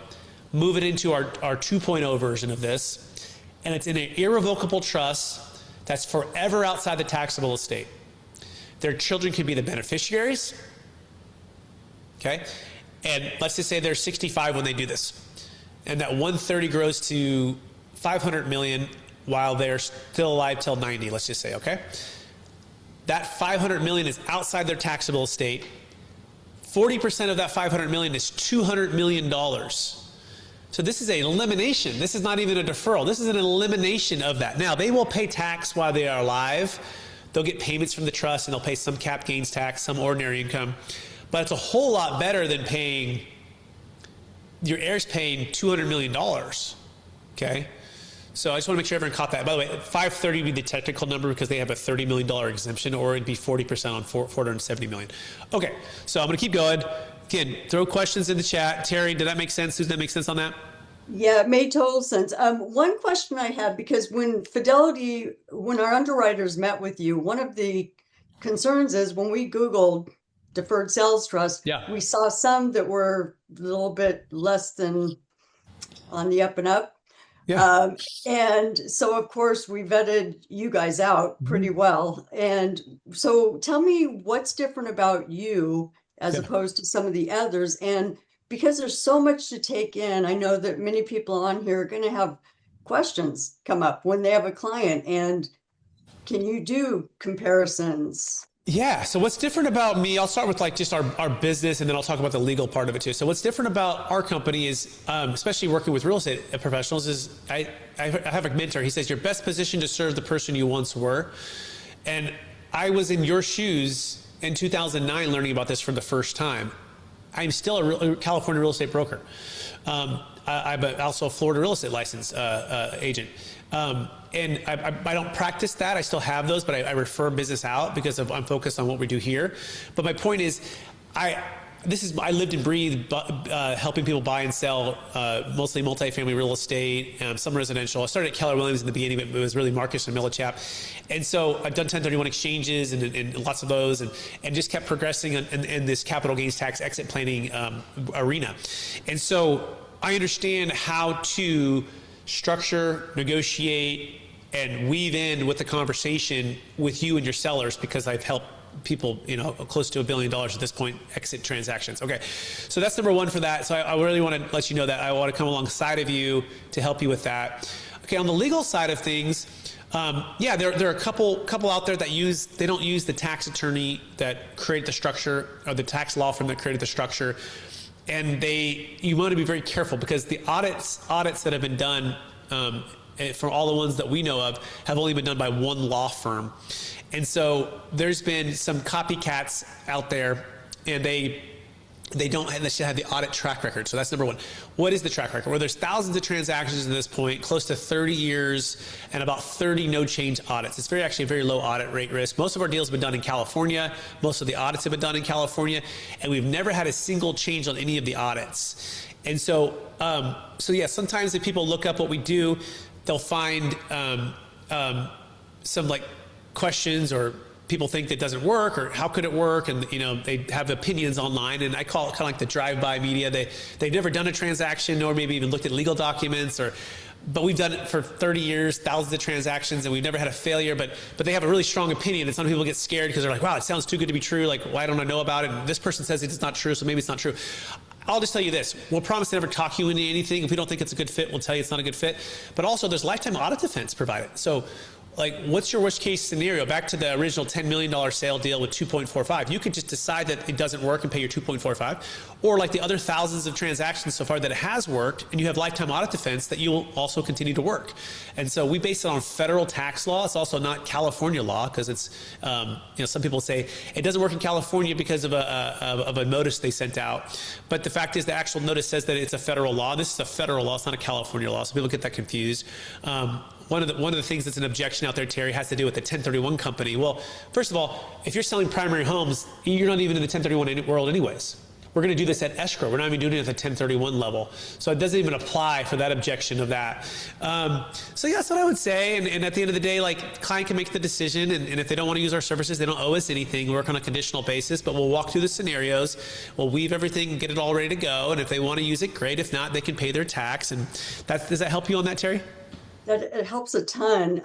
[SPEAKER 1] move it into our 2.0 version of this, and it's in an irrevocable trust that's forever outside the taxable estate. Their children can be the beneficiaries, okay? And let's just say they're 65 when they do this, and that 130 grows to 500 million while they're still alive till 90, let's just say, okay? That 500 million is outside their taxable estate. 40% of that 500 million is $200 million. So this is an elimination. This is not even a deferral. This is an elimination of that. Now, they will pay tax while they are alive. They'll get payments from the trust, and they'll pay some cap gains tax, some ordinary income. But it's a whole lot better than paying, your heirs paying $200 million, okay? So I just want to make sure everyone caught that. By the way, 530 would be the technical number because they have a $30 million exemption, or it'd be 40% on 470 million. Okay, so I'm going to keep going. Again, throw questions in the chat. Terry, did that make sense? Does that make sense on that?
[SPEAKER 2] Yeah, it made total sense. One question I had, because when our underwriters met with you, one of the concerns is when we Googled Deferred Sales Trust, we saw some that were a little bit less than on the up and up. Yeah. And so, of course, we vetted you guys out pretty well. And so tell me what's different about you as opposed to some of the others. And because there's so much to take in, I know that many people on here are going to have questions come up when they have a client. And can you do comparisons?
[SPEAKER 1] Yeah. So what's different about me, I'll start with like just our business, and then I'll talk about the legal part of it too. So what's different about our company is, especially working with real estate professionals, is I have a mentor. He says, you're best positioned to serve the person you once were. And I was in your shoes in 2009 learning about this for the first time. I'm still a California real estate broker. I'm also a Florida real estate license agent. And I don't practice that. I still have those, but I refer business out because I'm focused on what we do here. But my point is, I lived and breathed helping people buy and sell mostly multifamily real estate, some residential. I started at Keller Williams in the beginning, but it was really Marcus and Millichap. And so I've done 1031 exchanges and lots of those, and just kept progressing in this capital gains tax exit planning arena. And so I understand how to structure, negotiate, and weave in with the conversation with you and your sellers, because I've helped people, close to $1 billion at this point, exit transactions. Okay, so that's number one for that. So I really want to let you know that I want to come alongside of you to help you with that. Okay, on the legal side of things, there are a couple out there that they don't use the tax attorney that created the structure, or the tax law firm that created the structure. And you want to be very careful, because the audits that have been done, for all the ones that we know of, have only been done by one law firm. And so there's been some copycats out there, and they should have the audit track record. So that's number one. What is the track record? Well, there's thousands of transactions at this point, close to 30 years, and about 30 no-change audits. It's actually a very low audit rate risk. Most of our deals have been done in California. Most of the audits have been done in California, and we've never had a single change on any of the audits. And so sometimes if people look up what we do, they'll find some questions, or people think that doesn't work, or how could it work, and they have opinions online, and I call it kind of like the drive-by media. They've never done a transaction, or maybe even looked at legal documents, but we've done it for 30 years, thousands of transactions, and we've never had a failure, but they have a really strong opinion, and some people get scared because they're like, wow, it sounds too good to be true, why don't I know about it, and this person says it's not true, so maybe it's not true. I'll just tell you this. We'll promise to never talk you into anything. If we don't think it's a good fit, we'll tell you it's not a good fit. But also, there's lifetime audit defense provided. So, what's your worst case scenario? Back to the original $10 million sale deal with 2.45. You could just decide that it doesn't work and pay your 2.45. Or like the other thousands of transactions so far that it has worked, and you have lifetime audit defense, that you will also continue to work. And so we base it on federal tax law. It's also not California law, because it's, some people say it doesn't work in California because of a notice they sent out. But the fact is, the actual notice says that it's a federal law. This is a federal law. It's not a California law. So people get that confused. One of the things that's an objection out there, Terry, has to do with the 1031 company. Well, first of all, if you're selling primary homes, you're not even in the 1031 world anyways. We're going to do this at escrow. We're not even doing it at the 1031 level. So it doesn't even apply for that objection of that. So yeah, that's what I would say. And at the end of the day, client can make the decision. And if they don't want to use our services, they don't owe us anything. We work on a conditional basis, but we'll walk through the scenarios. We'll weave everything and get it all ready to go. And if they want to use it, great. If not, they can pay their tax. And does that help you on that, Terry?
[SPEAKER 2] That it helps a ton.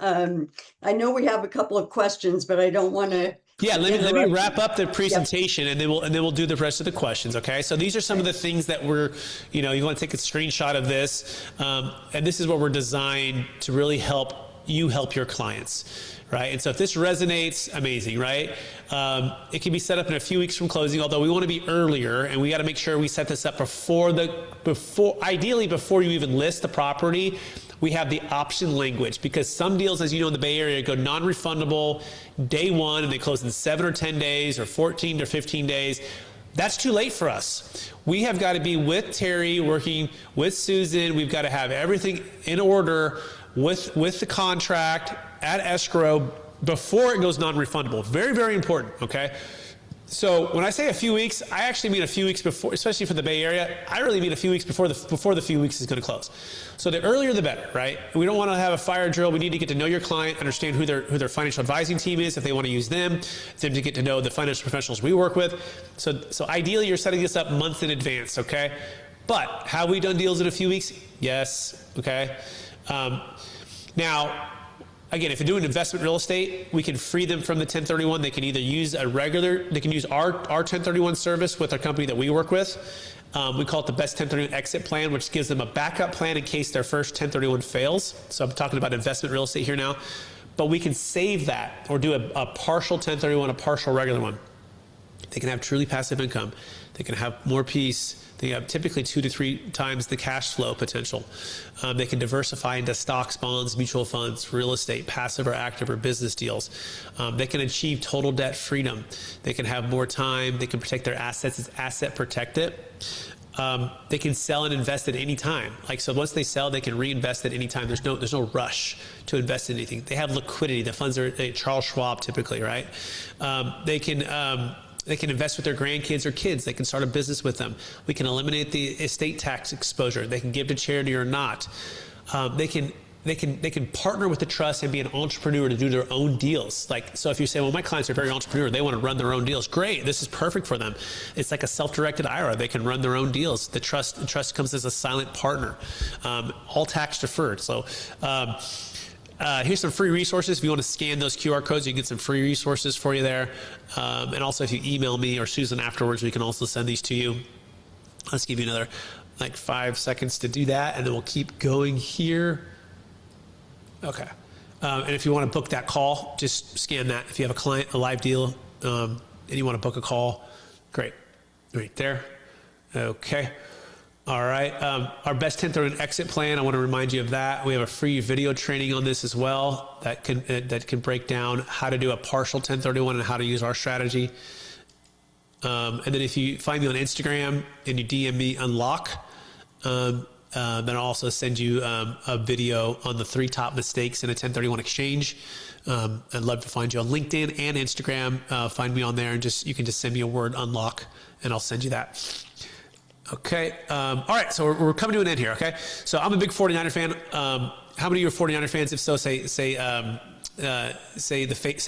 [SPEAKER 2] I know we have a couple of questions, but I don't want to.
[SPEAKER 1] Yeah, let me wrap up the presentation, and then we'll do the rest of the questions. Okay, so these are some of the things that we're, you want to take a screenshot of this, and this is what we're designed to really help your clients, right? And so if this resonates, amazing, right? It can be set up in a few weeks from closing, although we want to be earlier, and we got to make sure we set this up ideally before you even list the property. We have the option language, because some deals, as you know, in the Bay Area go non-refundable day one, and they close in 7 or 10 days or 14 or 15 days. That's too late for us. We have got to be with Terry, working with Susan. We've got to have everything in order with the contract at escrow before it goes non-refundable. Very, very important, okay? So when I say a few weeks, I actually mean a few weeks before, especially for the Bay Area. I really mean a few weeks before the few weeks is going to close. So the earlier the better, right? We don't want to have a fire drill. We need to get to know your client, understand who their financial advising team is, if they want to use them to get to know the financial professionals we work with. So ideally, you're setting this up months in advance, okay? But have we done deals in a few weeks? Yes, okay? Now, again, if you're doing investment real estate, we can free them from the 1031. They can either use they can use our 1031 service with our company that we work with. We call it the best 1031 exit plan, which gives them a backup plan in case their first 1031 fails. So I'm talking about investment real estate here now. But we can save that, or do a partial 1031, a partial regular one. They can have truly passive income. They can have more peace. They have typically 2 to 3 times the cash flow potential. They can diversify into stocks, bonds, mutual funds, real estate, passive or active, or business deals. They can achieve total debt freedom. They can have more time. They can protect their assets. It's asset protected. They can sell and invest at any time. Like, so once they sell, they can reinvest at any time. There's no rush to invest in anything. They have liquidity. The funds are Charles Schwab typically, right? They can invest with their grandkids or kids. They can start a business with them. We can eliminate the estate tax exposure. They can give to charity or not. They can partner with the trust and be an entrepreneur to do their own deals. Like, so if you say, well, my clients are very entrepreneur, they want to run their own deals. Great. This is perfect for them. It's like a self-directed IRA. They can run their own deals. The trust comes as a silent partner, all tax deferred. So, here's some free resources. If you want to scan those QR codes, you can get some free resources for you there. And also if you email me or Susan afterwards, we can also send these to you. Let's give you another like 5 seconds to do that. And then we'll keep going here. Okay. And if you want to book that call, just scan that. If you have a client, a live deal, and you want to book a call, great. Right there. Okay. All right. Our best 1031 exit plan, I want to remind you of that. We have a free video training on this as well that can break down how to do a partial 1031 and how to use our strategy. And then if you find me on Instagram and you DM me unlock, then I'll also send you a video on the 3 top mistakes in a 1031 exchange. I'd love to find you on LinkedIn and Instagram. Find me on there and you can just send me a word unlock and I'll send you that. Okay. All right. So we're coming to an end here. Okay. So I'm a big 49er fan. How many of you are 49er fans? If so, say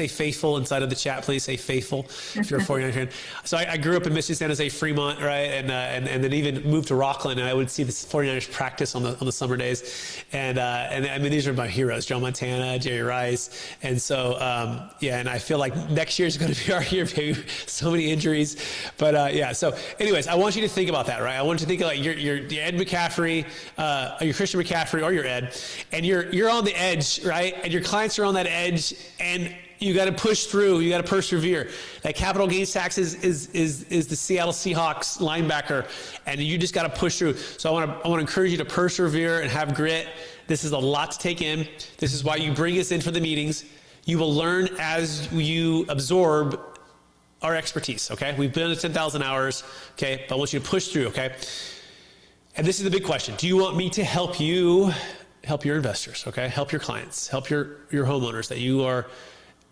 [SPEAKER 1] faithful inside of the chat, please say faithful if you're a 49er fan. So I grew up in Michigan, San Jose, Fremont, right? And then even moved to Rockland, and I would see the 49ers practice on the summer days. And I mean, these are my heroes, Joe Montana, Jerry Rice. And so, and I feel like next year is going to be our year, baby. So many injuries. But so anyways, I want you to think about that, right? I want you to think like you're Ed McCaffrey, you're Christian McCaffrey, or you're Ed, and you're on the edge, right? And your clients are on that edge, and you got to push through. You got to persevere. That capital gains tax is the Seattle Seahawks linebacker, and you just got to push through. So I want to encourage you to persevere and have grit. This is a lot to take in. This is why you bring us in for the meetings. You will learn as you absorb our expertise. Okay, we've been at 10,000 hours. Okay, but I want you to push through. Okay, and this is the big question: do you want me to help you? Help your investors, okay? Help your clients, help your homeowners, that you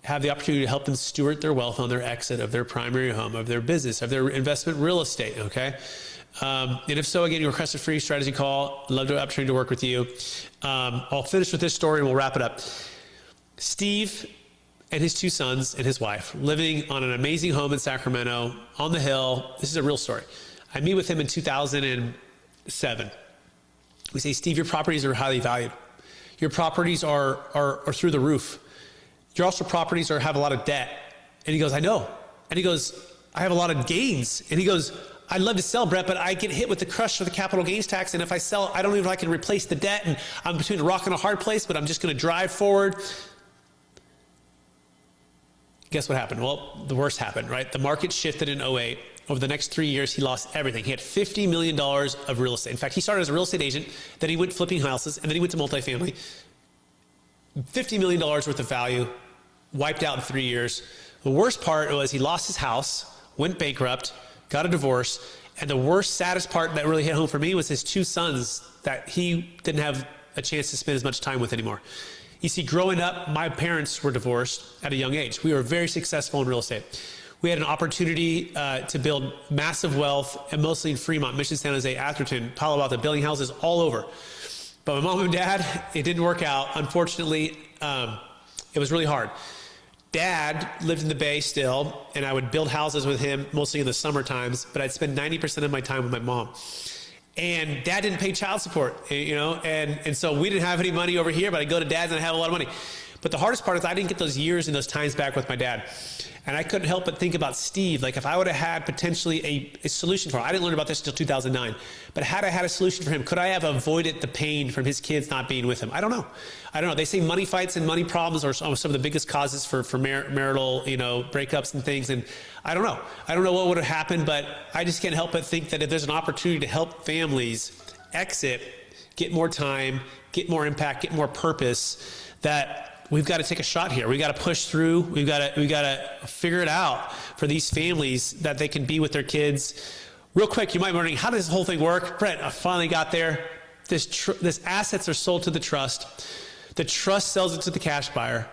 [SPEAKER 1] have the opportunity to help them steward their wealth on their exit of their primary home, of their business, of their investment real estate, okay? And if so, again, you request a free strategy call. I'd love the opportunity to work with you. I'll finish with this story and we'll wrap it up. Steve and his 2 sons and his wife living on an amazing home in Sacramento on the hill. This is a real story. I meet with him in 2007. We say, Steve, your properties are highly valued. Your properties are through the roof. Your also properties have a lot of debt. And he goes, I know. And he goes, I have a lot of gains. And he goes, I'd love to sell, Brett, but I get hit with the crush for the capital gains tax. And if I sell, I don't even know if I can replace the debt. And I'm between a rock and a hard place, but I'm just going to drive forward. Guess what happened? Well, the worst happened, right? The market shifted in 2008. Over the next 3 years, he lost everything. He had $50 million of real estate. In fact, he started as a real estate agent, then he went flipping houses, and then he went to multifamily. $50 million worth of value, wiped out in 3 years. The worst part was he lost his house, went bankrupt, got a divorce, and the worst, saddest part that really hit home for me was his 2 sons that he didn't have a chance to spend as much time with anymore. You see, growing up, my parents were divorced at a young age. We were very successful in real estate. We had an opportunity to build massive wealth, and mostly in Fremont, Michigan, San Jose, Atherton, Palo Alto, building houses all over. But my mom and dad, it didn't work out. Unfortunately, it was really hard. Dad lived in the Bay still, and I would build houses with him, mostly in the summer times, but I'd spend 90% of my time with my mom. And Dad didn't pay child support, and so we didn't have any money over here, but I'd go to Dad's and I'd have a lot of money. But the hardest part is I didn't get those years and those times back with my dad. And I couldn't help but think about Steve. Like if I would have had potentially a solution for him, I didn't learn about this until 2009, but had I had a solution for him, could I have avoided the pain from his kids not being with him? I don't know. They say money fights and money problems are some of the biggest causes for marital, breakups and things. And I don't know. I don't know what would have happened, but I just can't help but think that if there's an opportunity to help families exit, get more time, get more impact, get more purpose, that we've got to take a shot here. We got to push through. We got to figure it out for these families that they can be with their kids Real quick, you might be wondering, how does this whole thing work? Brett, I finally got there. This assets are sold to the trust. The trust sells it to the cash buyer.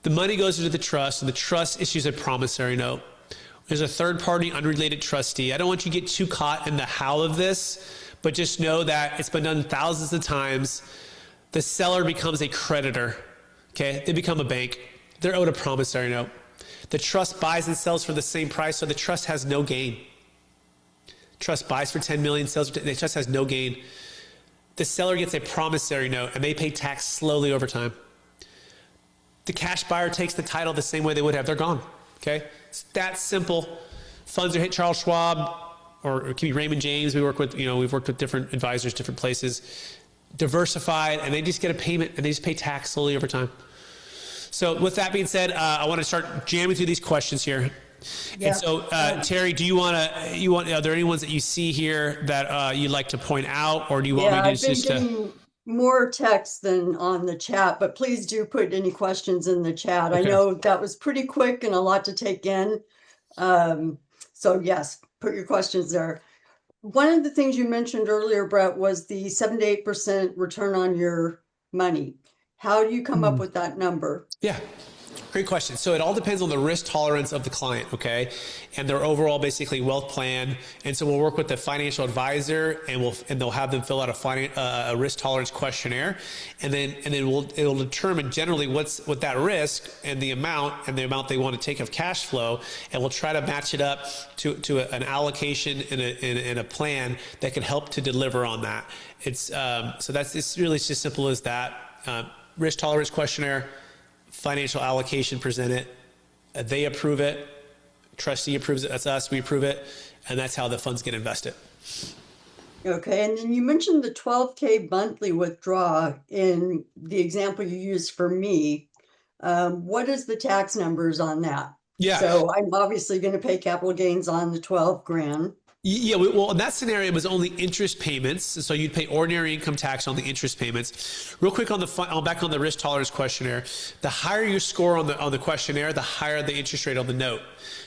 [SPEAKER 1] The money goes into the trust, and the trust issues a promissory note. There's a third-party unrelated trustee. I don't want you to get too caught in the how of this, but just know that it's been done thousands of times. The seller becomes a creditor, okay? They become a bank. They're owed a promissory note. The trust buys and sells for the same price, so the trust has no gain. Trust buys for $10 million, sells for the trust has no gain. The seller gets a promissory note, and they pay tax slowly over time. The cash buyer takes the title the same way they would have. They're gone, okay? It's that simple. Funds are hit Charles Schwab, or it can be Raymond James. We've worked with different advisors, different places. Diversified, and they just get a payment, and they just pay tax slowly over time. So with that being said, I want to start jamming through these questions here.
[SPEAKER 2] Yeah.
[SPEAKER 1] And so, Terry, are there any ones that you see here that you'd like to point out, or do you want me to
[SPEAKER 2] I've been getting more text than on the chat, but please do put any questions in the chat. Okay. I know that was pretty quick and a lot to take in. So yes, put your questions there. One of the things you mentioned earlier, Brett, was the 7 to 8% return on your money. How do you come up with that number?
[SPEAKER 1] Yeah. Great question. So it all depends on the risk tolerance of the client, okay, and their overall basically wealth plan. And so we'll work with the financial advisor, and they'll have them fill out a risk tolerance questionnaire, and then it'll determine generally what that risk and the amount they want to take of cash flow, and we'll try to match it up to an allocation in a plan that can help to deliver on that. It's really just simple as that. Risk tolerance questionnaire. Financial allocation presented, they approve it, trustee approves it, that's us, we approve it, and that's how the funds get invested.
[SPEAKER 2] Okay, and then you mentioned the 12K monthly withdrawal in the example you used for me. What is the tax numbers on that?
[SPEAKER 1] Yeah.
[SPEAKER 2] So I'm obviously going to pay capital gains on the 12 grand.
[SPEAKER 1] Yeah, well, in that scenario, it was only interest payments. So you'd pay ordinary income tax on the interest payments. Real quick back on the risk tolerance questionnaire, the higher you score on the questionnaire, the higher the interest rate on the note.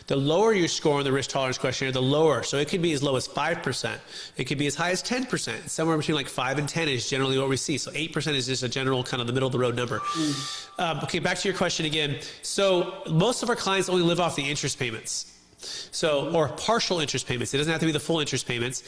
[SPEAKER 1] The lower you score on the risk tolerance questionnaire, the lower. So it could be as low as 5%. It could be as high as 10%. Somewhere between like 5 and 10 is generally what we see. So 8% is just a general kind of the middle of the road number. Okay, back to your question again. So most of our clients only live off the interest payments. So, or partial interest payments. It doesn't have to be the full interest payments.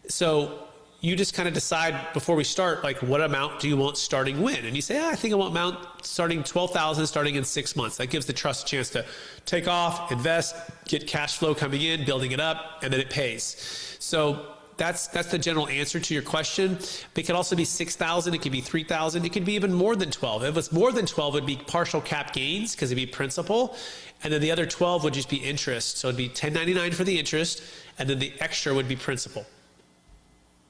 [SPEAKER 1] So you just kind of decide before we start, like, what amount do you want starting when? And you say, I think I want amount starting $12,000 starting in 6 months. That gives the trust a chance to take off, invest, get cash flow coming in, building it up, and then it pays. So that's the general answer to your question. It could also be 6,000. It could be 3,000. It could be even more than 12. If it's more than 12, it would be partial cap gains because it'd be principal. And then the other 12 would just be interest. So it'd be 1099 for the interest, and then the extra would be principal.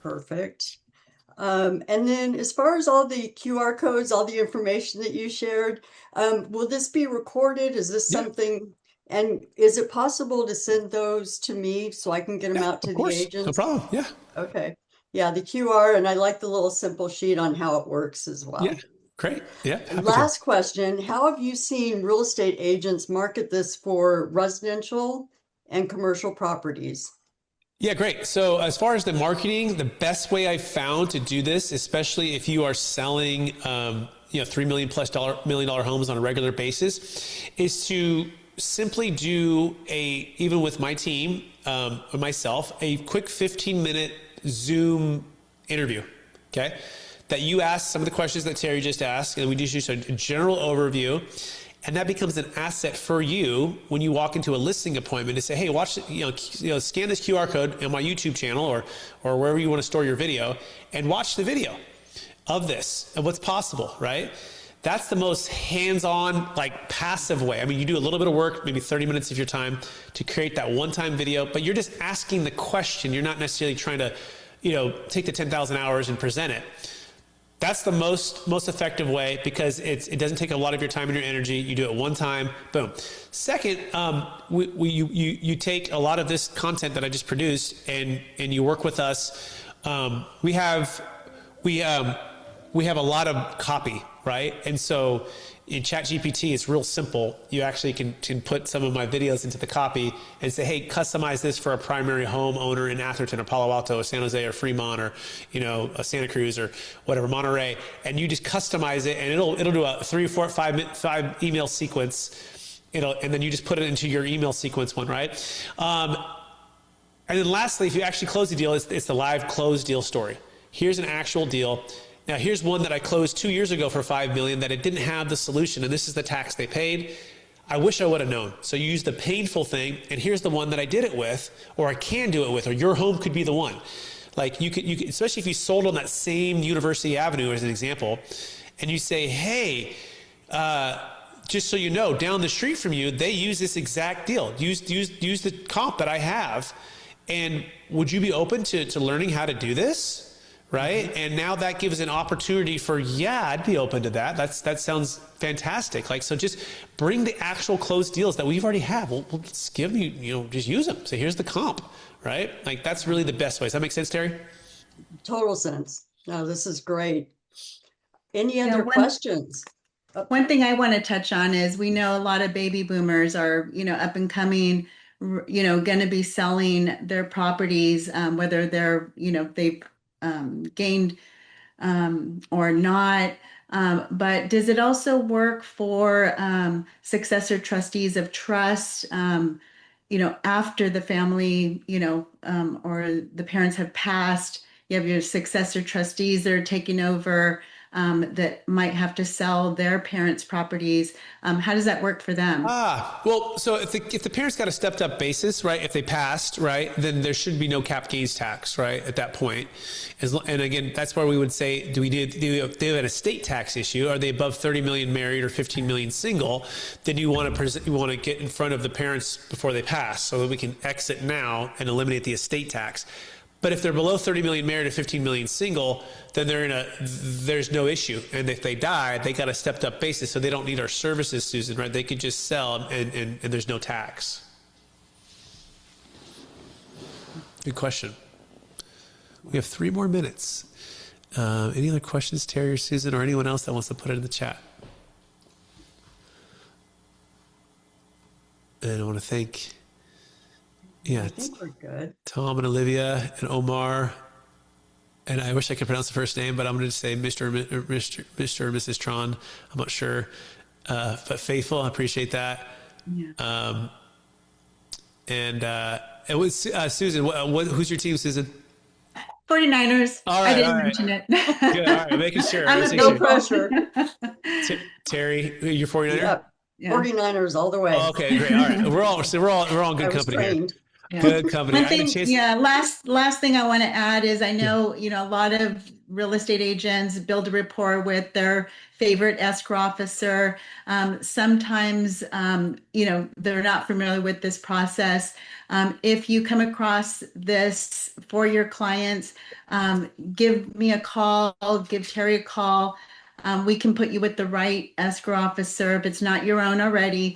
[SPEAKER 2] Perfect. And then as far as all the QR codes, all the information that you shared, will this be recorded? Is this something, and is it possible to send those to me so I can get them out to the agents?
[SPEAKER 1] No problem. Yeah.
[SPEAKER 2] Okay. Yeah, the QR, and I like the little simple sheet on how it works as well.
[SPEAKER 1] Yeah. Great. Yeah.
[SPEAKER 2] Last question. How have you seen real estate agents market this for residential and commercial properties?
[SPEAKER 1] Yeah, great. So as far as the marketing, the best way I've found to do this, especially if you are selling, $3 million homes on a regular basis, is to simply do even with my team, or myself, a quick 15-minute Zoom interview. Okay. That you ask some of the questions that Terry just asked, and we just use a general overview, and that becomes an asset for you when you walk into a listing appointment to say, hey, watch, scan this QR code on my YouTube channel or wherever you want to store your video, and watch the video of this and what's possible, right? That's the most hands-on, like passive way. I mean, you do a little bit of work, maybe 30 minutes of your time to create that one-time video, but you're just asking the question. You're not necessarily trying to, take the 10,000 hours and present it. That's the most effective way because it doesn't take a lot of your time and your energy. You do it one time, boom. Second, you take a lot of this content that I just produced and you work with us. We have a lot of copy, right? And so in ChatGPT, it's real simple. You actually can put some of my videos into the copy and say, hey, customize this for a primary home owner in Atherton or Palo Alto or San Jose or Fremont or, Santa Cruz or whatever, Monterey. And you just customize it and it'll do a 3, 4, 5 email sequence. And then you just put it into your email sequence one, right? And then lastly, if you actually close the deal, it's the live close deal story. Here's an actual deal. Now, here's one that I closed 2 years ago for $5 million that it didn't have the solution, and this is the tax they paid. I wish I would have known. So you use the painful thing, and here's the one that I did it with, or I can do it with, or your home could be the one. Like you could, especially if you sold on that same University Avenue as an example, and you say, hey, just so you know, down the street from you, they use this exact deal. Use the comp that I have, and would you be open to learning how to do this? Right? Mm-hmm. And now that gives an opportunity for, yeah, I'd be open to that. That sounds fantastic. Like, so just bring the actual closed deals that we've already have. We'll just give you, just use them. So here's the comp, right? Like that's really the best way. Does that make sense, Terry? Total
[SPEAKER 2] sense. No, this is great. Any other questions?
[SPEAKER 3] One thing I want to touch on is we know a lot of baby boomers are, up and coming, going to be selling their properties, whether they're, they've gained or not. But does it also work for successor trustees of trust, after the family, or the parents have passed? You have your successor trustees that are taking over, that might have to sell their parents' properties. How does that work for them?
[SPEAKER 1] Well, so if the parents got a stepped up basis, right, if they passed, right, then there should be no cap gains tax, right, at that point. And again, that's where we would say, do they have an estate tax issue? Are they above 30 million married or 15 million single? Then you want to get in front of the parents before they pass so that we can exit now and eliminate the estate tax. But if they're below 30 million married or 15 million single, then there's no issue. And if they die, they got a stepped up basis. So they don't need our services, Susan, right? They could just sell and there's no tax. Good question. We have 3 more minutes. Any other questions, Terry or Susan, or anyone else that wants to put it in the chat? And I want to thank... Yeah,
[SPEAKER 2] I think we're good.
[SPEAKER 1] Tom and Olivia and Omar, and I wish I could pronounce the first name, but I'm going to say Mr. or Mrs. Tron. I'm not sure, but faithful. I appreciate that. Yeah. It was Susan. Who's your team, Susan?
[SPEAKER 3] 49ers.
[SPEAKER 1] All right,
[SPEAKER 3] I didn't mention it.
[SPEAKER 1] Good. All right, making sure.
[SPEAKER 2] No pressure.
[SPEAKER 1] Terry, you're 49er.
[SPEAKER 2] Yep. Yeah. 49ers all the way.
[SPEAKER 1] Oh, okay, great. All right, we're all in good company here. Yeah. Good company.
[SPEAKER 3] One thing, last thing I want to add is I know, a lot of real estate agents build a rapport with their favorite escrow officer. Sometimes, they're not familiar with this process. If you come across this for your clients, give me a call, give Terry a call. We can put you with the right escrow officer if it's not your own already,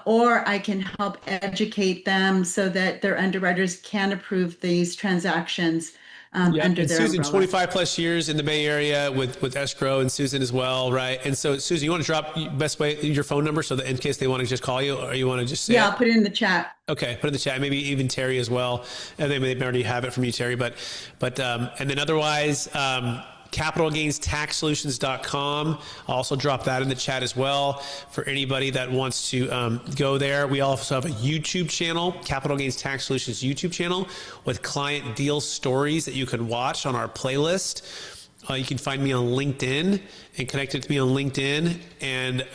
[SPEAKER 3] or I can help educate them so that their underwriters can approve these transactions under their
[SPEAKER 1] Susan,
[SPEAKER 3] umbrella.
[SPEAKER 1] 25 plus years in the Bay Area with escrow, and Susan as well, right? And so, Susan, you want to drop best way your phone number so that in case they want to just call you, or you want to just say
[SPEAKER 3] I'll put it in the chat.
[SPEAKER 1] Okay, put it in the chat. Maybe even Terry as well. And they may already have it from you, Terry. But and then otherwise. capitalgainstaxsolutions.com. I'll also drop that in the chat as well for anybody that wants to go there. We also have a YouTube channel, Capital Gains Tax Solutions YouTube channel, with client deal stories that you can watch on our playlist. You can find me on LinkedIn and connect it to me on LinkedIn. And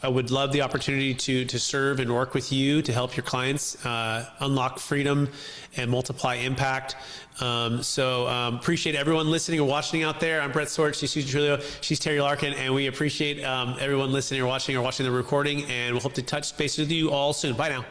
[SPEAKER 1] I would love the opportunity to serve and work with you to help your clients unlock freedom and multiply impact. Appreciate everyone listening or watching out there. I'm Brett Swarts, she's Susan Trulio, she's Terry Larkin, and we appreciate everyone listening or watching the recording, and we'll hope to touch base with you all soon. Bye now.